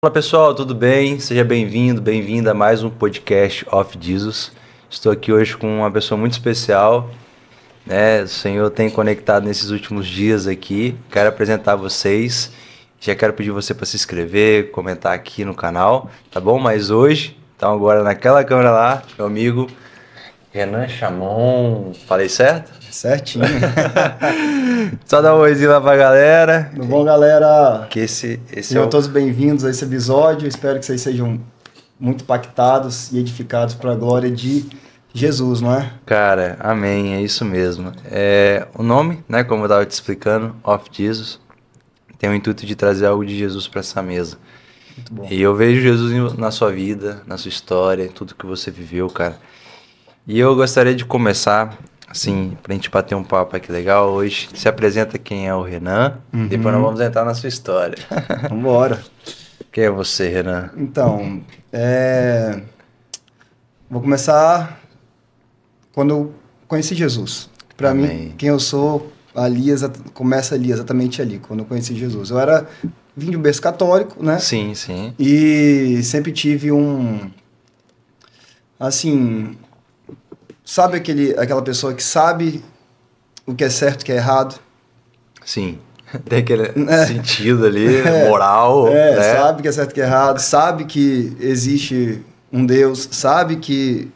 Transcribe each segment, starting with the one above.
Olá pessoal, tudo bem? Seja bem-vindo, bem-vinda a mais um podcast of Jesus. Estou aqui hoje com uma pessoa muito especial, né? O Senhor tem conectado nesses últimos dias aqui. Quero apresentar a vocês. Já quero pedir você para se inscrever, comentar aqui no canal, tá bom? Mas hoje, então agora naquela câmera lá, meu amigo Renan Chamon. Falei certo? Certinho. Só dá um oizinho lá pra galera. Tudo bom, galera? Que esse Sejam todos bem-vindos a esse episódio. Espero que vocês sejam muito impactados e edificados para a glória de Jesus, não é? Cara, amém, é isso mesmo. O nome, né, como eu estava te explicando, Of Jesus, tem o intuito de trazer algo de Jesus para essa mesa. Muito bom. E eu vejo Jesus na sua vida, na sua história, em tudo que você viveu, cara. E eu gostaria de começar, assim, pra gente bater um papo aqui legal hoje. Se apresenta quem é o Renan, depois nós vamos entrar na sua história. Vambora. Quem é você, Renan? Então, vou começar quando eu conheci Jesus. Para mim, quem eu sou, começa ali, exatamente ali, quando eu conheci Jesus. Vim de um berço católico, né? Sim, sim. E sempre tive sabe aquela pessoa que sabe o que é certo e o que é errado? Sim. Tem aquele sentido ali, moral. Né? Sabe que é certo e que é errado, sabe que existe um Deus, sabe que,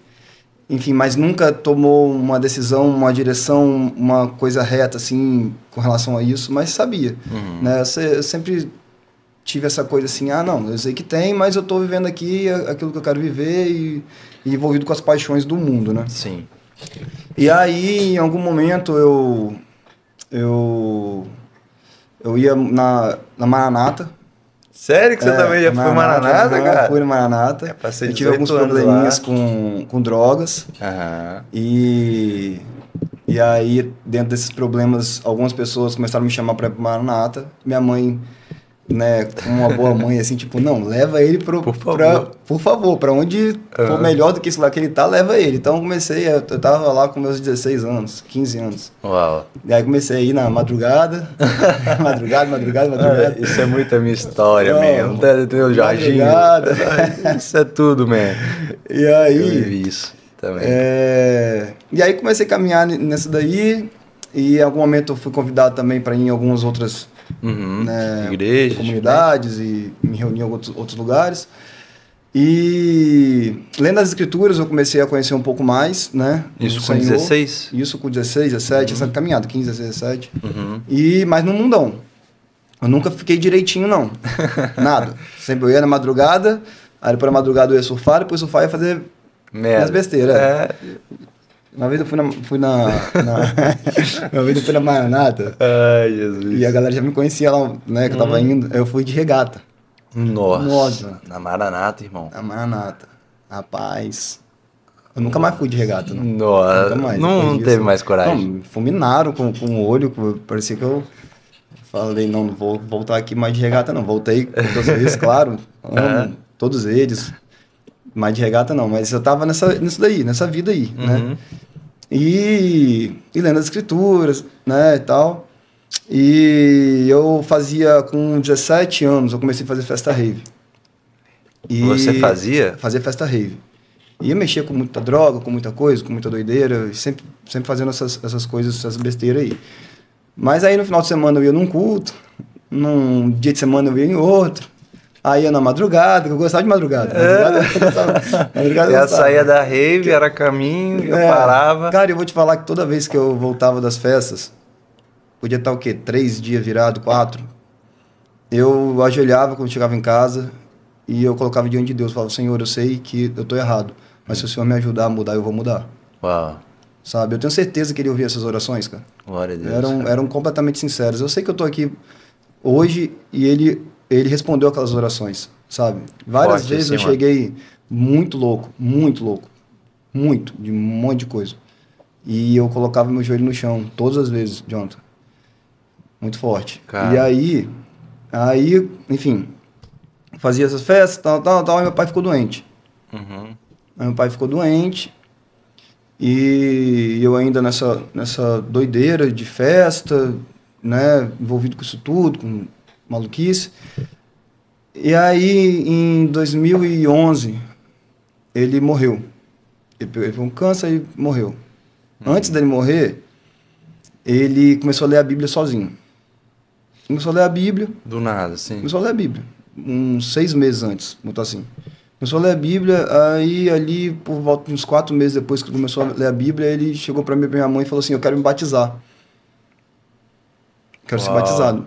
enfim, mas nunca tomou uma decisão, uma direção, uma coisa reta, assim, com relação a isso, mas sabia. Né? Eu sempre tive essa coisa assim, não, eu sei que tem, mas eu tô vivendo aqui aquilo que eu quero viver e envolvido com as paixões do mundo, né? Sim. E aí, em algum momento, eu ia na Maranata. Sério que você também já foi Maranata, cara? Fui na Maranata. Eu tive alguns probleminhas com drogas. Aham. E aí, dentro desses problemas, algumas pessoas começaram a me chamar para ir pro Maranata. Minha mãe, né, como uma boa mãe, assim, tipo, não, leva ele por favor, para onde for melhor do que isso lá que ele tá, leva ele. Então eu tava lá com meus 16 anos, 15 anos. Uau. E aí comecei a ir na madrugada, madrugada. Isso é muito a minha história, man. Tem o Jorginho. Isso é tudo, man. E aí... Eu vivi isso também. E aí comecei a caminhar nessa daí, e em algum momento eu fui convidado também para ir em algumas outras igrejas, comunidades, e me reuni em outros lugares. E lendo as escrituras eu comecei a conhecer um pouco mais, né? Isso com 16? Isso com 16, 17, essa caminhada, 15, 16, 17. Mas no mundão. Eu nunca fiquei direitinho, não. Nada. Sempre eu ia na madrugada, aí depois na madrugada eu ia surfar, depois surfar ia fazer minhas besteiras. Uma vez eu fui na Maranata. Ai, Jesus. E a galera já me conhecia lá, né, que eu tava indo. Eu fui de regata. Nossa. Na Maranata, irmão. Na Maranata. Rapaz. Eu nunca mais fui de regata, não. Nossa. Nunca mais. Não teve mais coragem. Não, fulminaram com o olho. Parecia que eu falei, não vou voltar aqui mais de regata, não. Voltei com todos eles, claro. Amo todos eles. Mais de regata não, mas eu tava nessa vida aí, né? E lendo as escrituras, né, e tal. E eu fazia, com 17 anos, eu comecei a fazer festa rave. Você fazia? Fazia festa rave. E eu mexia com muita droga, com muita coisa, com muita doideira, e sempre fazendo essas coisas, essas besteiras aí. Mas aí no final de semana eu ia num culto, num dia de semana eu ia em outro. Aí ia na madrugada, que eu gostava de madrugada. Eu saía da rave, era caminho, eu parava. Cara, eu vou te falar que toda vez que eu voltava das festas, podia estar o quê? 3 dias virado, 4. Eu ajoelhava quando chegava em casa e eu colocava diante de Deus. Falava, Senhor, eu sei que eu tô errado, mas se o Senhor me ajudar a mudar, eu vou mudar. Uau. Sabe? Eu tenho certeza que ele ouvia essas orações, cara. Glória a Deus. Eram completamente sinceras. Eu sei que eu tô aqui hoje e ele respondeu aquelas orações, sabe? Várias vezes eu cheguei muito louco, de um monte de coisa. E eu colocava meu joelho no chão, todas as vezes, Jonathan. Muito forte. Cara. E aí, enfim, fazia essas festas, tal, e meu pai ficou doente. Aí meu pai ficou doente, e eu ainda nessa doideira de festa, né, envolvido com isso tudo, com maluquice. E aí, em 2011, ele morreu. Ele foi um câncer e morreu. Antes dele morrer, ele começou a ler a Bíblia sozinho. Começou a ler a Bíblia. Do nada, sim. Começou a ler a Bíblia. Uns 6 meses antes, botar assim. Começou a ler a Bíblia, aí ali, por volta de uns 4 meses depois que começou a ler a Bíblia, ele chegou para mim e pra minha mãe e falou assim, eu quero me batizar. Quero ser batizado.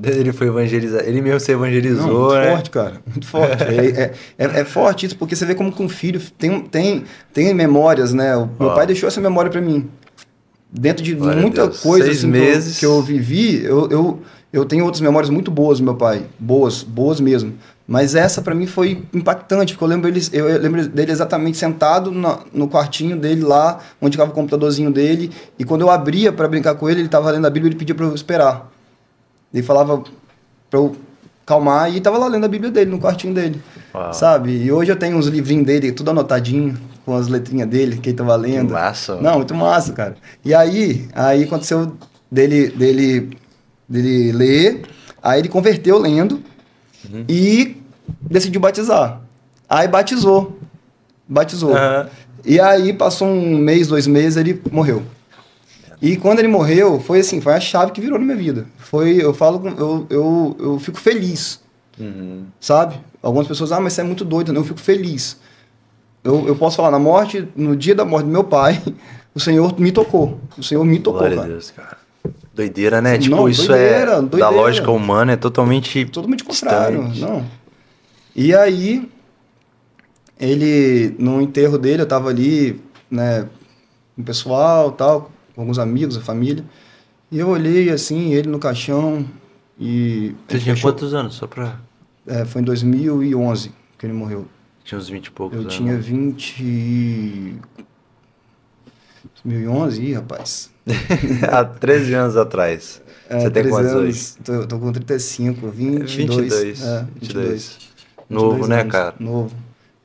Ele foi evangelizar, ele mesmo se evangelizou, Não, muito né? forte, cara, muito forte. É forte isso, porque você vê como que um filho tem memórias, né? O meu pai deixou essa memória para mim. Dentro de muita coisa assim, que eu vivi, eu tenho outras memórias muito boas do meu pai. Boas mesmo. Mas essa para mim foi impactante, porque eu lembro dele exatamente sentado no quartinho dele lá, onde ficava o computadorzinho dele, e quando eu abria para brincar com ele, ele estava lendo a Bíblia e ele pedia para eu esperar. Ele falava para eu calmar e estava lá lendo a Bíblia dele, no quartinho dele, sabe? E hoje eu tenho uns livrinhos dele, tudo anotadinho, com as letrinhas dele, que ele estava lendo. Que massa. Não, muito massa, cara. E aí aconteceu dele ler, aí ele converteu lendo e decidiu batizar. Aí batizou. E aí passou 1 mês, 2 meses, ele morreu. E quando ele morreu, foi assim, foi a chave que virou na minha vida. Eu fico feliz, sabe? Algumas pessoas, mas você é muito doido. Não, eu fico feliz. Eu posso falar, no dia da morte do meu pai, o Senhor me tocou. O Senhor me tocou, Glória cara. a Deus, cara. Doideira, né? Tipo, não, isso doideira. Da lógica humana, é totalmente contrário, distante. não. E aí, no enterro dele, eu tava ali, né, com o pessoal, tal, com alguns amigos, a família, e eu olhei assim, ele no caixão, e... Você tinha quantos anos, só pra... foi em 2011 que ele morreu. Tinha uns 20 e poucos Eu anos. tinha 2011, ih, rapaz. Há 13 anos atrás. Você tem quantos anos? Tô com 35, 22. 22. Novo, né, anos, cara? Novo.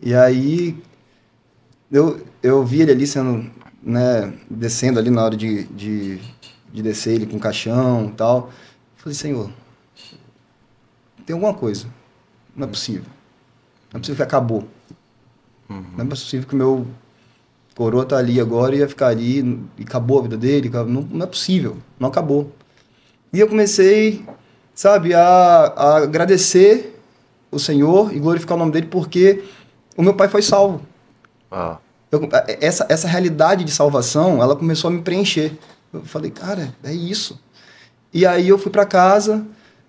E aí, eu vi ele ali sendo, né, descendo ali na hora de descer ele com o caixão e tal. Falei, Senhor, tem alguma coisa. Não é possível. Não é possível que acabou. Não é possível que o meu coroa tá ali agora e ia ficar ali e acabou a vida dele. Não é possível. Não acabou. E eu comecei, sabe, a agradecer o Senhor e glorificar o nome dele porque o meu pai foi salvo. Essa realidade de salvação, ela começou a me preencher. Eu falei, cara, é isso. E aí eu fui para casa,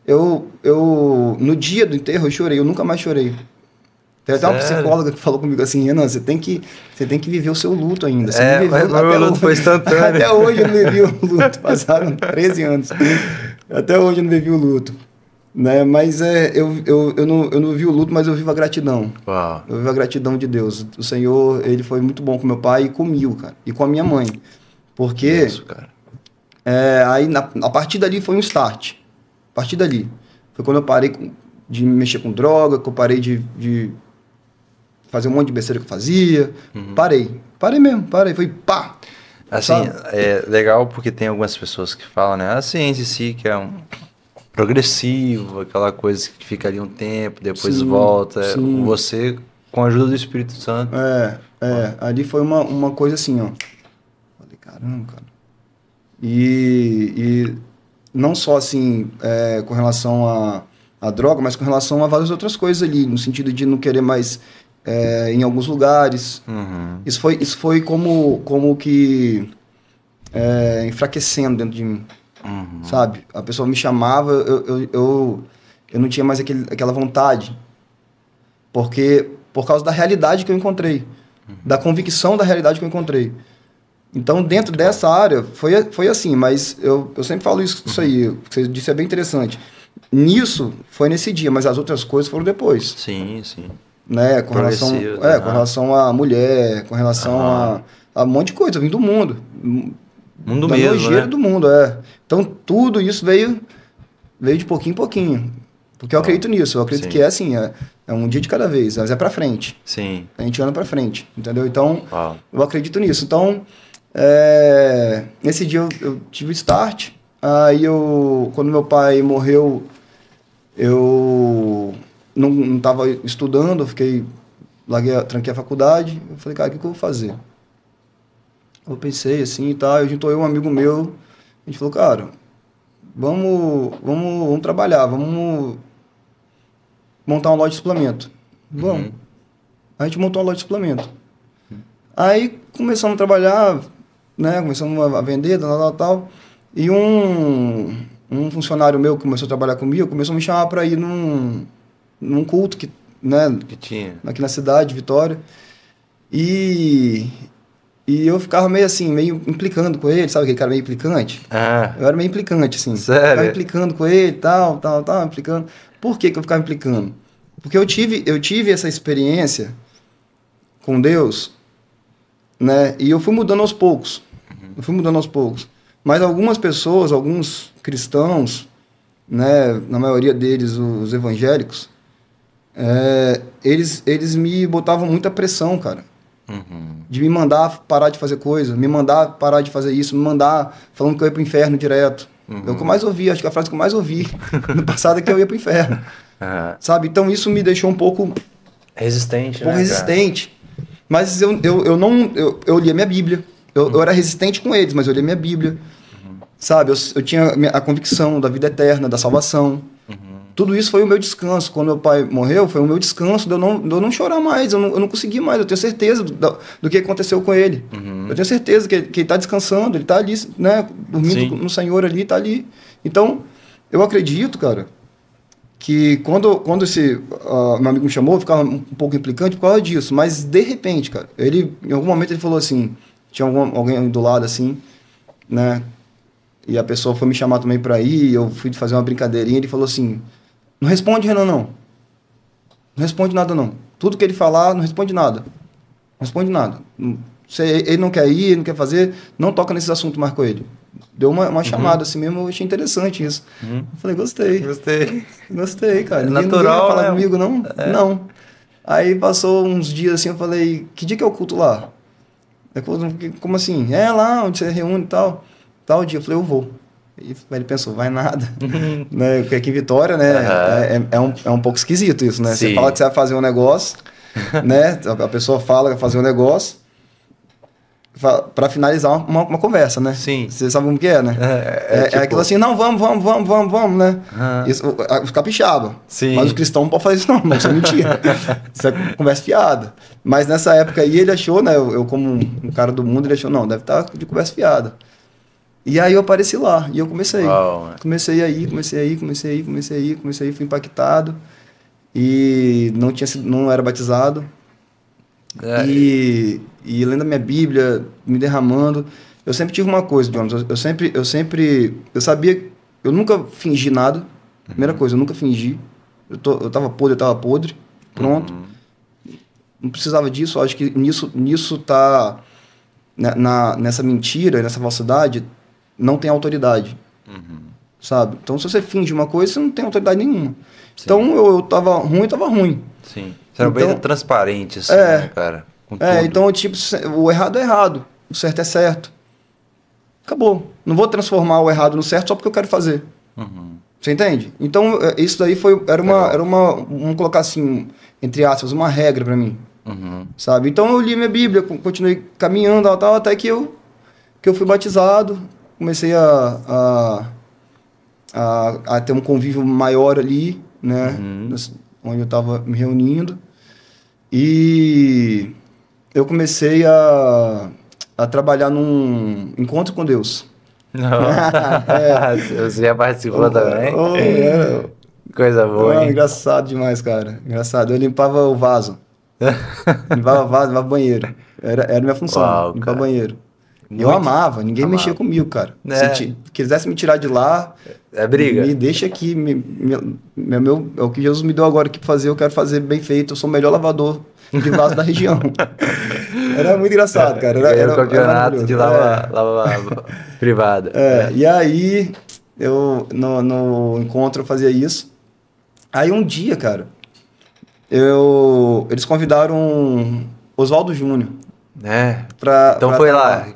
no dia do enterro eu chorei, eu nunca mais chorei. Tem até uma psicóloga que falou comigo assim, Renan, você tem que viver o seu luto ainda. Você não viveu, mas o luto foi instantâneo. Até hoje eu não vivi o luto, passaram 13 anos. Até hoje eu não vivi o luto. Né? Mas eu não vivi o luto, mas eu vivo a gratidão. Uau. Eu vivo a gratidão de Deus. O Senhor, ele foi muito bom com meu pai e comigo, cara. E com a minha mãe. Porque isso, cara. Aí a partir dali foi um start. A partir dali. Foi quando eu parei de mexer com droga, que eu parei de fazer um monte de besteira que eu fazia. Parei mesmo. Foi pá! Assim, é legal porque tem algumas pessoas que falam, né? A ciência em si, que é um progressivo, aquela coisa que fica ali um tempo, depois volta. Sim. Você, com a ajuda do Espírito Santo. Ali foi uma coisa assim, ó. Falei, caramba, cara. E não só assim, com relação à droga, mas com relação a várias outras coisas ali, no sentido de não querer mais em alguns lugares. Isso foi como que enfraquecendo dentro de mim, sabe? A pessoa me chamava, eu não tinha mais aquela vontade, porque por causa da realidade que eu encontrei, da convicção da realidade que eu encontrei. Então, dentro dessa área, foi assim, mas eu sempre falo isso aí, o que você disse é bem interessante. Nisso, foi nesse dia, mas as outras coisas foram depois. Sim. Né? Com relação à mulher, com relação a um monte de coisa, eu vim do mundo. Mundo da mesmo, nojeira né? do mundo, Então, tudo isso veio de pouquinho em pouquinho. Porque eu acredito nisso, eu acredito que é assim, é um dia de cada vez, mas é pra frente. Sim. A gente anda pra frente, entendeu? Então, eu acredito nisso. Então, nesse dia eu tive o start, aí quando meu pai morreu, eu não estava estudando, tranquei a faculdade. Eu falei, cara, o que eu vou fazer? Eu pensei assim e tal, juntou um amigo meu, a gente falou, cara, vamos trabalhar, vamos montar uma loja de suplemento. Vamos. A gente montou uma loja de suplemento. Aí começamos a trabalhar, né, começamos a vender, tal. E um funcionário meu que começou a trabalhar comigo, começou a me chamar para ir num culto que tinha aqui na cidade, Vitória. E eu ficava meio assim, meio implicando com ele, sabe aquele cara meio implicante? Eu era meio implicante, assim. Sério? Ficava implicando com ele, tal, implicando. Por que eu ficava implicando? Porque eu tive essa experiência com Deus, né? E eu fui mudando aos poucos. Mas algumas pessoas, alguns cristãos, né? Na maioria deles, os evangélicos, eles me botavam muita pressão, cara. De me mandar parar de fazer coisa, me mandar parar de fazer isso, me mandar falando que eu ia pro inferno direto. É o que eu mais ouvi, acho que a frase que eu mais ouvi no passado é que eu ia pro inferno. Sabe? Então isso me deixou um pouco resistente, resistente. Mas eu lia minha Bíblia. Eu era resistente com eles, mas eu lia minha Bíblia. Sabe? Eu tinha a convicção da vida eterna, da salvação. Tudo isso foi o meu descanso. Quando meu pai morreu, foi o meu descanso de eu não chorar mais. Eu não consegui mais. Eu tenho certeza do que aconteceu com ele. Eu tenho certeza que ele está descansando, ele está ali, né, dormindo no Senhor ali, está ali. Então, eu acredito, cara, que quando esse meu amigo me chamou, eu ficava um pouco implicante por causa disso. Mas, de repente, cara, em algum momento ele falou assim, tinha alguém do lado assim, né, e a pessoa foi me chamar também para ir, eu fui fazer uma brincadeirinha, ele falou assim, não responde, Renan, não. Não responde nada, não. Tudo que ele falar, não responde nada. Não responde nada. Se ele não quer ir, ele não quer fazer, não toca nesses assuntos mais com ele. Deu uma chamada assim mesmo, eu achei interessante isso. Eu falei, gostei, cara. Ninguém vai falar comigo, não? Não. Aí passou uns dias assim, eu falei, que dia que é o culto lá? Como assim? Lá onde você reúne e tal. Tal dia, eu falei, eu vou. E ele pensou, vai nada. Né? Porque aqui em Vitória, né, é um pouco esquisito isso, né? Sim. Você fala que você vai fazer um negócio, né? A pessoa fala que vai fazer um negócio para finalizar uma conversa, né? Sim. Você sabe como que é, né? Tipo... aquilo assim, não, vamos, né? Isso, os capixaba. Sim. Mas os cristãos não podem fazer isso não, isso é mentira. Isso é conversa fiada. Mas nessa época aí ele achou, né? Eu como um cara do mundo, ele achou, não, deve estar de conversa fiada. E aí eu apareci lá, e eu comecei. Comecei aí, fui impactado. E não era batizado. E lendo a minha Bíblia, me derramando. Eu sempre tive uma coisa, Jonas, eu sabia, eu nunca fingi nada. Primeira coisa, eu nunca fingi. Eu tava podre, pronto. Não precisava disso, acho que nisso tá, nessa mentira, nessa falsidade, não tem autoridade, sabe? Então, se você finge uma coisa, você não tem autoridade nenhuma. Sim. Então, eu tava ruim. Sim. Você era bem transparente, assim, né, cara? Então, tipo, o errado é errado, o certo é certo. Acabou. Não vou transformar o errado no certo só porque eu quero fazer. Você entende? Então, isso daí vamos colocar assim, entre aspas, uma regra pra mim. Sabe? Então, eu li minha Bíblia, continuei caminhando, tal, até que eu fui batizado. Comecei a ter um convívio maior ali, né? Onde eu estava me reunindo. E eu comecei a trabalhar num encontro com Deus. Você já participou também? Coisa boa, hein? Engraçado demais, cara. Engraçado. Eu limpava o vaso. Limpava banheiro. Era minha função, limpar banheiro. Eu amava, ninguém mexia comigo, cara. Se quisesse me tirar de lá, briga. Me deixa aqui. É o que Jesus me deu agora aqui pra fazer, eu quero fazer bem feito. Eu sou o melhor lavador de vaso da região. Era muito engraçado, cara. Era o campeonato de lava privada. E aí, eu no encontro eu fazia isso. Aí um dia, cara, eles convidaram Oswaldo Júnior. Então foi lá.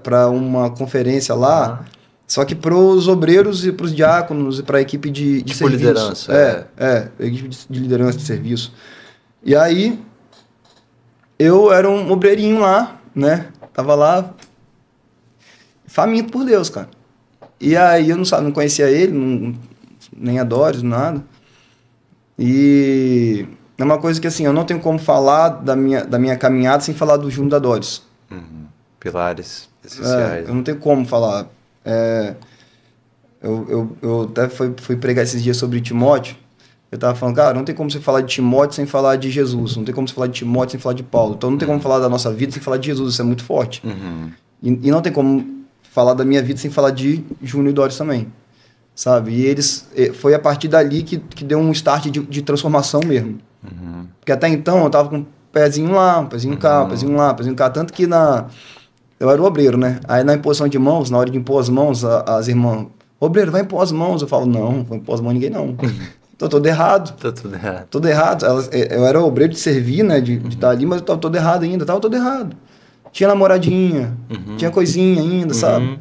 Para uma conferência lá, Só que para os obreiros e para os diáconos e para a equipe de tipo serviço. liderança. Equipe de liderança de serviço. E aí, eu era um obreirinho lá, né? Tava lá, faminto por Deus, cara. E aí, eu não conhecia ele, nem a Doris, nada. E é uma coisa que, assim, eu não tenho como falar da minha caminhada sem falar do Júnior da Doris. Pilares essenciais. Eu não tenho como falar. Eu até fui pregar esses dias sobre Timóteo. Eu tava falando, cara, não tem como você falar de Timóteo sem falar de Jesus. Não tem como você falar de Timóteo sem falar de Paulo. Então não tem como falar da nossa vida sem falar de Jesus. Isso é muito forte. E não tem como falar da minha vida sem falar de Júnior e Doris também. Sabe? E foi a partir dali que deu um start de transformação mesmo. Porque até então eu tava com um pezinho lá, um pezinho cá, um pezinho lá, um pezinho cá. Tanto que eu era o obreiro, né? Aí na imposição de mãos, na hora de impor as mãos, as irmãs, obreiro, vai impor as mãos. Eu falo, não vou impor as mãos ninguém não. Tô todo errado. Todo errado. Eu era obreiro de servir, né? De estar ali, mas eu tava todo errado ainda. Tava todo errado. Tinha namoradinha, tinha coisinha ainda, sabe?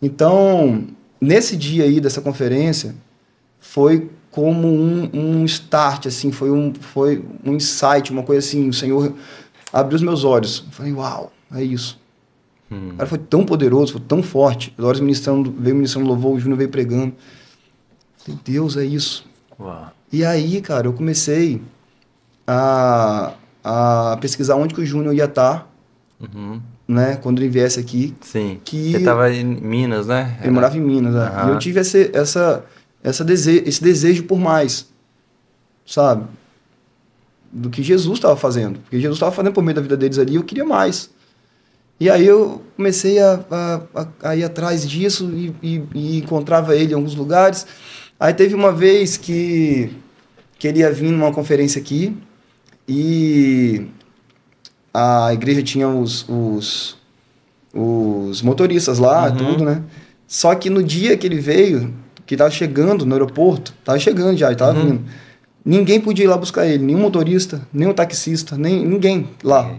Então, nesse dia aí dessa conferência, foi como um start, assim, foi um insight, uma coisa assim, o Senhor abriu os meus olhos. Eu falei, uau, é isso. O cara foi tão poderoso, foi tão forte. A Doris veio ministrando louvor, o Júnior veio pregando. Eu falei, Deus, é isso. Uau. E aí, cara, eu comecei a pesquisar onde que o Júnior ia estar, né, quando ele viesse aqui. Sim, ele estava em Minas, né? Ele morava em Minas, né? E eu tive esse desejo por mais, sabe? Do que Jesus estava fazendo. Porque Jesus estava fazendo por meio da vida deles ali, eu queria mais. E aí eu comecei a ir atrás disso e encontrava ele em alguns lugares. Aí teve uma vez que ele ia vir numa conferência aqui e a igreja tinha os motoristas lá, tudo, né? Só que no dia que ele veio, que estava chegando no aeroporto, estava chegando já, ele estava vindo, ninguém podia ir lá buscar ele, nenhum motorista, nenhum taxista, ninguém lá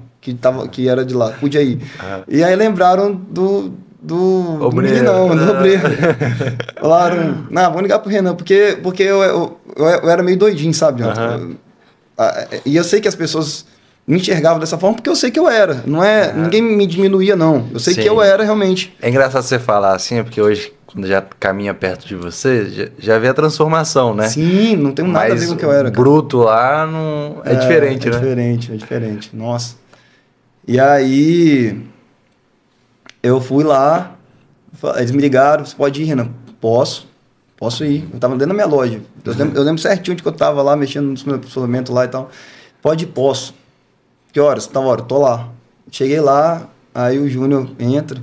que era de lá, podia ir. E aí lembraram do meninão, do obreiro. Falaram, vamos ligar pro Renan, porque eu era meio doidinho, sabe? E eu sei que as pessoas me enxergavam dessa forma porque eu sei que eu era. Ninguém me diminuía, não. Eu sei que eu era realmente. É engraçado você falar assim, porque hoje, quando já caminha perto de você, já vê a transformação, né? Sim, não tem nada a ver com o que eu era. Cara. Bruto lá não... é diferente, né? É diferente. Nossa. E aí, eu fui lá, eles me ligaram, você pode ir, Renan? Posso ir. Eu tava dentro da minha loja. Eu lembro certinho onde que eu tava lá, mexendo no meu posicionamento lá e tal. Pode ir, posso. Que horas? Tá hora, tô lá. Cheguei lá, aí o Júnior entra,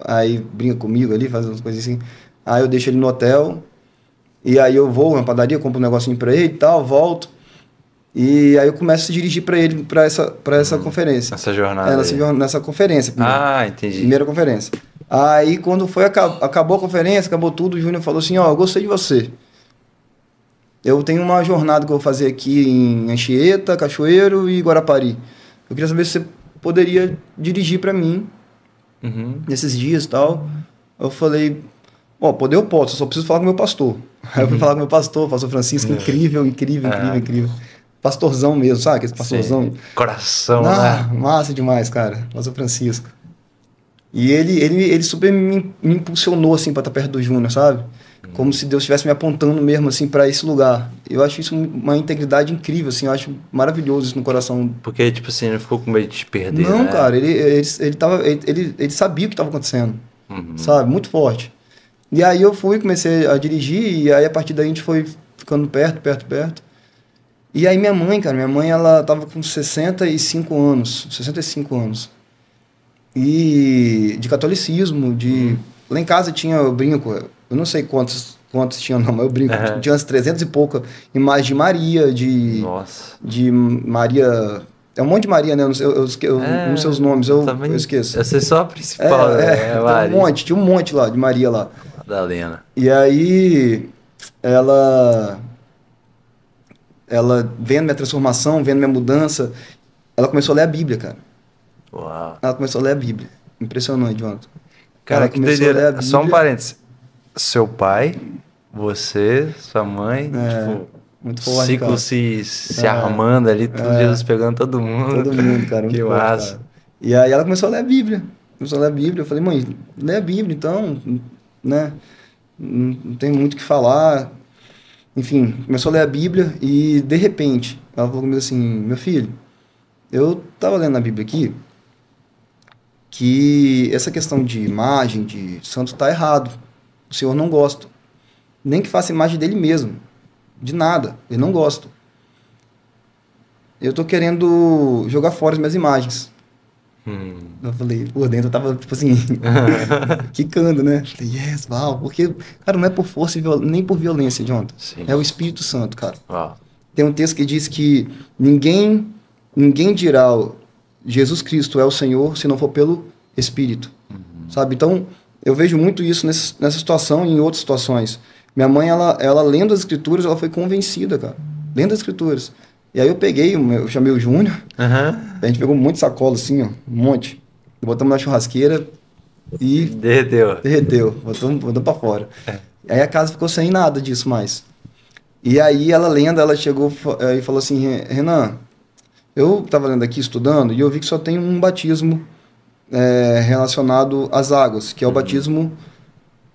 aí brinca comigo ali, faz umas coisas assim. Aí eu deixo ele no hotel, e aí eu vou na padaria, compro um negocinho pra ele e tal, volto. E aí eu começo a dirigir para ele, para essa conferência. Nessa jornada nessa conferência. Entendi. Primeira conferência. Aí quando acabou a conferência, acabou tudo, o Júnior falou assim, eu gostei de você. Eu tenho uma jornada que eu vou fazer aqui em Anchieta, Cachoeiro e Guarapari. Eu queria saber se você poderia dirigir para mim nesses dias e tal. Eu falei, poder eu posso, eu só preciso falar com o meu pastor. Aí eu fui falar com o meu pastor Francisco, incrível. Pastorzão mesmo, sabe? Aquele pastorzão. Sim. Coração, né? Massa demais, cara. Pastor Francisco. E ele super me impulsionou, assim, pra estar perto do Júnior, sabe? Como se Deus estivesse me apontando mesmo, assim, pra esse lugar. Eu acho isso uma integridade incrível, assim. Eu acho maravilhoso isso no coração. Porque, tipo assim, ele ficou com medo de te perder, Não, né? cara. Ele sabia o que estava acontecendo, sabe? Muito forte. E aí eu comecei a dirigir, e aí a partir daí a gente foi ficando perto. E aí minha mãe, ela tava com 65 anos. E de catolicismo, lá em casa eu brinco, eu não sei quantos tinham não, mas eu brinco, tinha umas 300 e pouca imagens de Maria, de Maria, é um monte de Maria, né, eu não sei os nomes, eu esqueço. Eu sei só a principal, Maria. Tinha um monte lá, de Maria lá. Madalena. E aí, ela vendo minha transformação, vendo minha mudança, ela começou a ler a Bíblia, cara. Uau. Ela começou a ler a Bíblia. Impressionante, Jonathan. Cara, que doideira. Só um parênteses. seu pai, você, sua mãe, tipo, muito forte, ciclo cara. se armando ali, tudo Jesus pegando todo mundo. Todo mundo, cara. Muito Que forte, massa. cara. E aí ela começou a ler a Bíblia. Eu falei, mãe, lê a Bíblia, então, né? Não tem muito o que falar. Enfim, começou a ler a Bíblia e, de repente, ela falou comigo assim, meu filho, eu tava lendo na Bíblia aqui que essa questão de imagem, de santo, tá errado. O Senhor não gosta. Nem que faça imagem dele mesmo. De nada. Ele não gosta. Eu tô querendo jogar fora as minhas imagens. Eu falei, por dentro eu tava, tipo assim, quicando, né? Falei, yes, uau. Porque, cara, não é por força nem por violência, Jonathan. Sim. É o Espírito Santo, cara. Uau. Tem um texto que diz que ninguém dirá Jesus Cristo é o Senhor se não for pelo Espírito. Sabe? Então, eu vejo muito isso nessa situação e em outras situações. Minha mãe, ela lendo as Escrituras, ela foi convencida, cara. Lendo as Escrituras. E aí eu chamei o Júnior, a gente pegou um monte de sacola assim, ó, um monte. Botamos na churrasqueira e... Derreteu, botamos pra fora. Aí a casa ficou sem nada disso mais. E aí ela chegou e falou assim, Renan, eu tava lendo aqui, estudando, e eu vi que só tem um batismo relacionado às águas, que é o batismo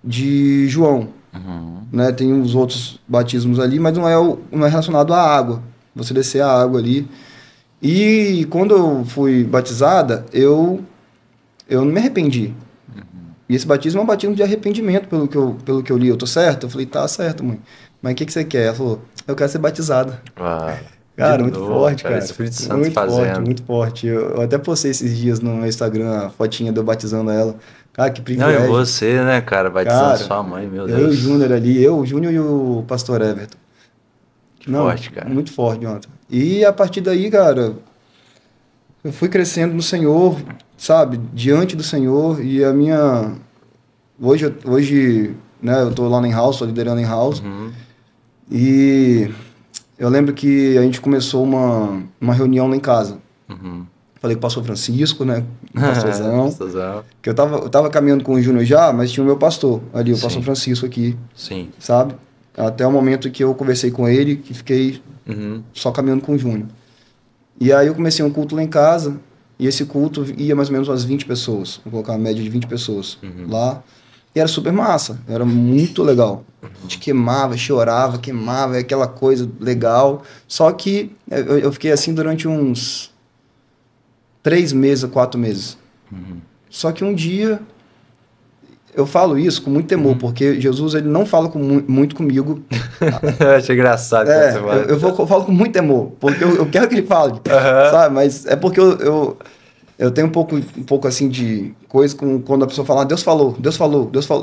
de João. Né? Tem uns outros batismos ali, mas não é relacionado à água. Você descer a água ali. E quando eu fui batizada, eu não me arrependi. E esse batismo é um batismo de arrependimento, pelo que eu li. Eu tô certo? Eu falei, tá certo, mãe. Mas o que você quer? Ela falou, eu quero ser batizada. Cara, muito forte, cara. Espírito Santo muito fazendo. Forte, muito forte. Eu até postei esses dias no meu Instagram a fotinha de eu batizando ela. Cara, que privilégio. Não, e você, né, cara, batizando sua mãe, meu Deus. Eu e o Júnior ali, o Júnior e o pastor Everton. Que forte, cara. Muito forte, Jonathan. E a partir daí, cara, eu fui crescendo no Senhor, sabe? Diante do Senhor. E a minha... Hoje, né, eu tô lá na In-House, tô liderando a In-House. E eu lembro que a gente começou uma reunião lá em casa. Falei com o pastor Francisco, né? O pastorzão. Que eu tava caminhando com o Júnior já, mas tinha o meu pastor ali, o pastor Francisco aqui. Sim. Sabe? Até o momento que eu conversei com ele, que fiquei só caminhando com o Júnior. E aí eu comecei um culto lá em casa, e esse culto ia mais ou menos umas 20 pessoas. Vou colocar uma média de 20 pessoas lá. E era super massa, era muito legal. A gente queimava, chorava, aquela coisa legal. Só que eu fiquei assim durante uns 3 meses, 4 meses. Só que um dia... Eu falo isso com muito temor, porque Jesus ele não fala muito comigo. Eu achei engraçado. Eu falo com muito temor, porque eu quero que ele fale, sabe? Mas é porque eu tenho um pouco assim de coisa quando a pessoa fala, Deus falou.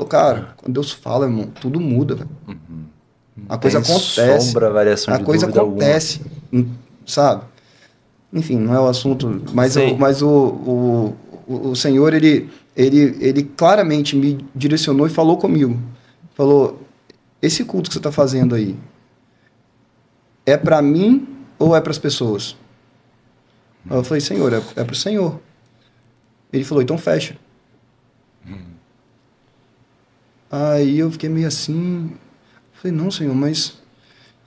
Cara, quando Deus fala, irmão, tudo muda, velho. A coisa acontece. Sombra, variação de coisa acontece, sabe? Enfim, não é o assunto, mas o Senhor, ele claramente me direcionou e falou comigo. Falou, esse culto que você está fazendo aí, é para mim ou é para as pessoas? Aí eu falei, Senhor, é para o Senhor. Ele falou, então fecha. Aí eu fiquei meio assim, falei, não, Senhor, mas...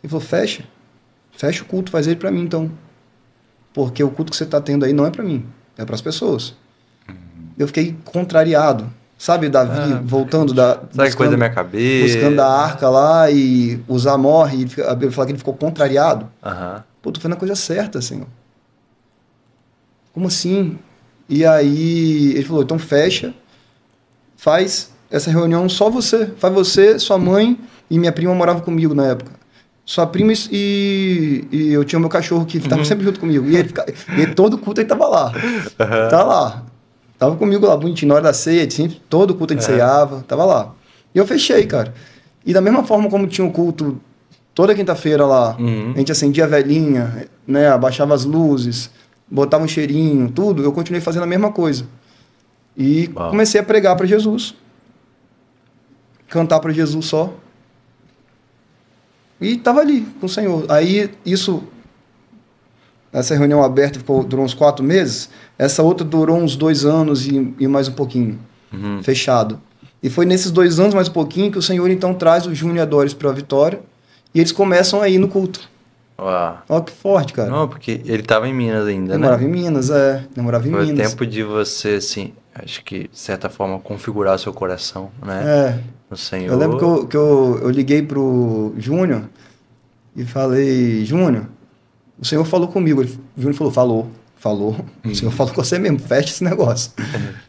Ele falou, fecha o culto, faz ele para mim então. Porque o culto que você está tendo aí não é para mim, é para as pessoas. Eu fiquei contrariado. Sabe, Davi voltando sabe que coisa da minha cabeça? Buscando a arca lá e usar morre. A Bíblia fala que ele ficou contrariado. Pô, tô fazendo a coisa certa, Senhor. Como assim? E aí ele falou, então fecha, faz essa reunião só você. Faz você, sua mãe e minha prima morava comigo na época. Sua prima e eu tinha o meu cachorro que estava sempre junto comigo. E todo culto ele tava lá. Tá lá. Tava comigo lá, bonitinho, na hora da ceia, sempre, todo culto a gente ceiava, tava lá. E eu fechei, cara. E da mesma forma como tinha o culto toda quinta-feira lá, a gente acendia a velhinha, né, abaixava as luzes, botava um cheirinho, tudo, eu continuei fazendo a mesma coisa. E comecei a pregar para Jesus. Cantar para Jesus só. E tava ali com o Senhor. Aí essa reunião aberta durou uns 4 meses. Essa outra durou uns 2 anos e mais um pouquinho. Fechado. E foi nesses 2 anos, mais um pouquinho, que o Senhor então traz o Júnior e a Doris para a Vitória. E eles começam a ir no culto. Uau. Olha que forte, cara. Não, porque ele estava em Minas ainda, né? Morava em Minas, morava em Minas. Foi o tempo de você, assim, acho que, de certa forma, configurar seu coração, né? No Senhor. Eu lembro que eu liguei pro Júnior e falei, Júnior, o Senhor falou comigo. O Júnior falou. O Senhor falou com você mesmo, fecha esse negócio.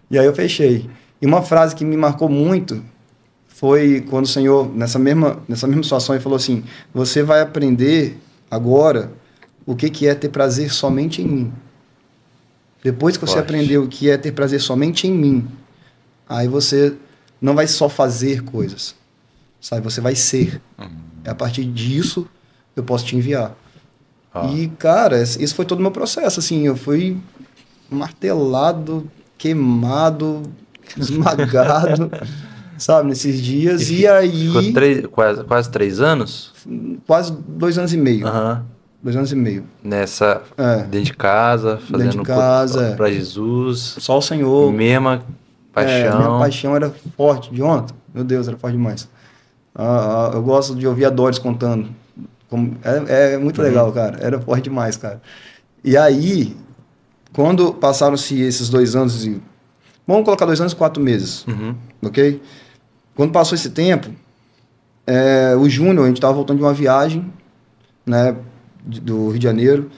E aí eu fechei. E uma frase que me marcou muito foi quando o Senhor, nessa mesma situação, ele falou assim, você vai aprender agora o que é ter prazer somente em mim. Depois que você aprender o que é ter prazer somente em mim, aí você não vai só fazer coisas, sabe? Você vai ser. A partir disso, eu posso te enviar. E, cara, esse foi todo o meu processo, assim, eu fui martelado, queimado, esmagado, sabe, nesses dias, e aí... Ficou quase 3 anos? Quase 2 anos e meio. 2 anos e meio. Nessa, dentro de casa, fazendo para Jesus. Só o Senhor. Mesma paixão. Minha paixão era forte, de ontem. Meu Deus, era forte demais. Eu gosto de ouvir a Doris contando. É muito legal, cara. Era forte demais, cara. E aí, quando passaram-se esses 2 anos, vamos colocar 2 anos e 4 meses, ok? Quando passou esse tempo, o Júnior, a gente estava voltando de uma viagem, né, do Rio de Janeiro,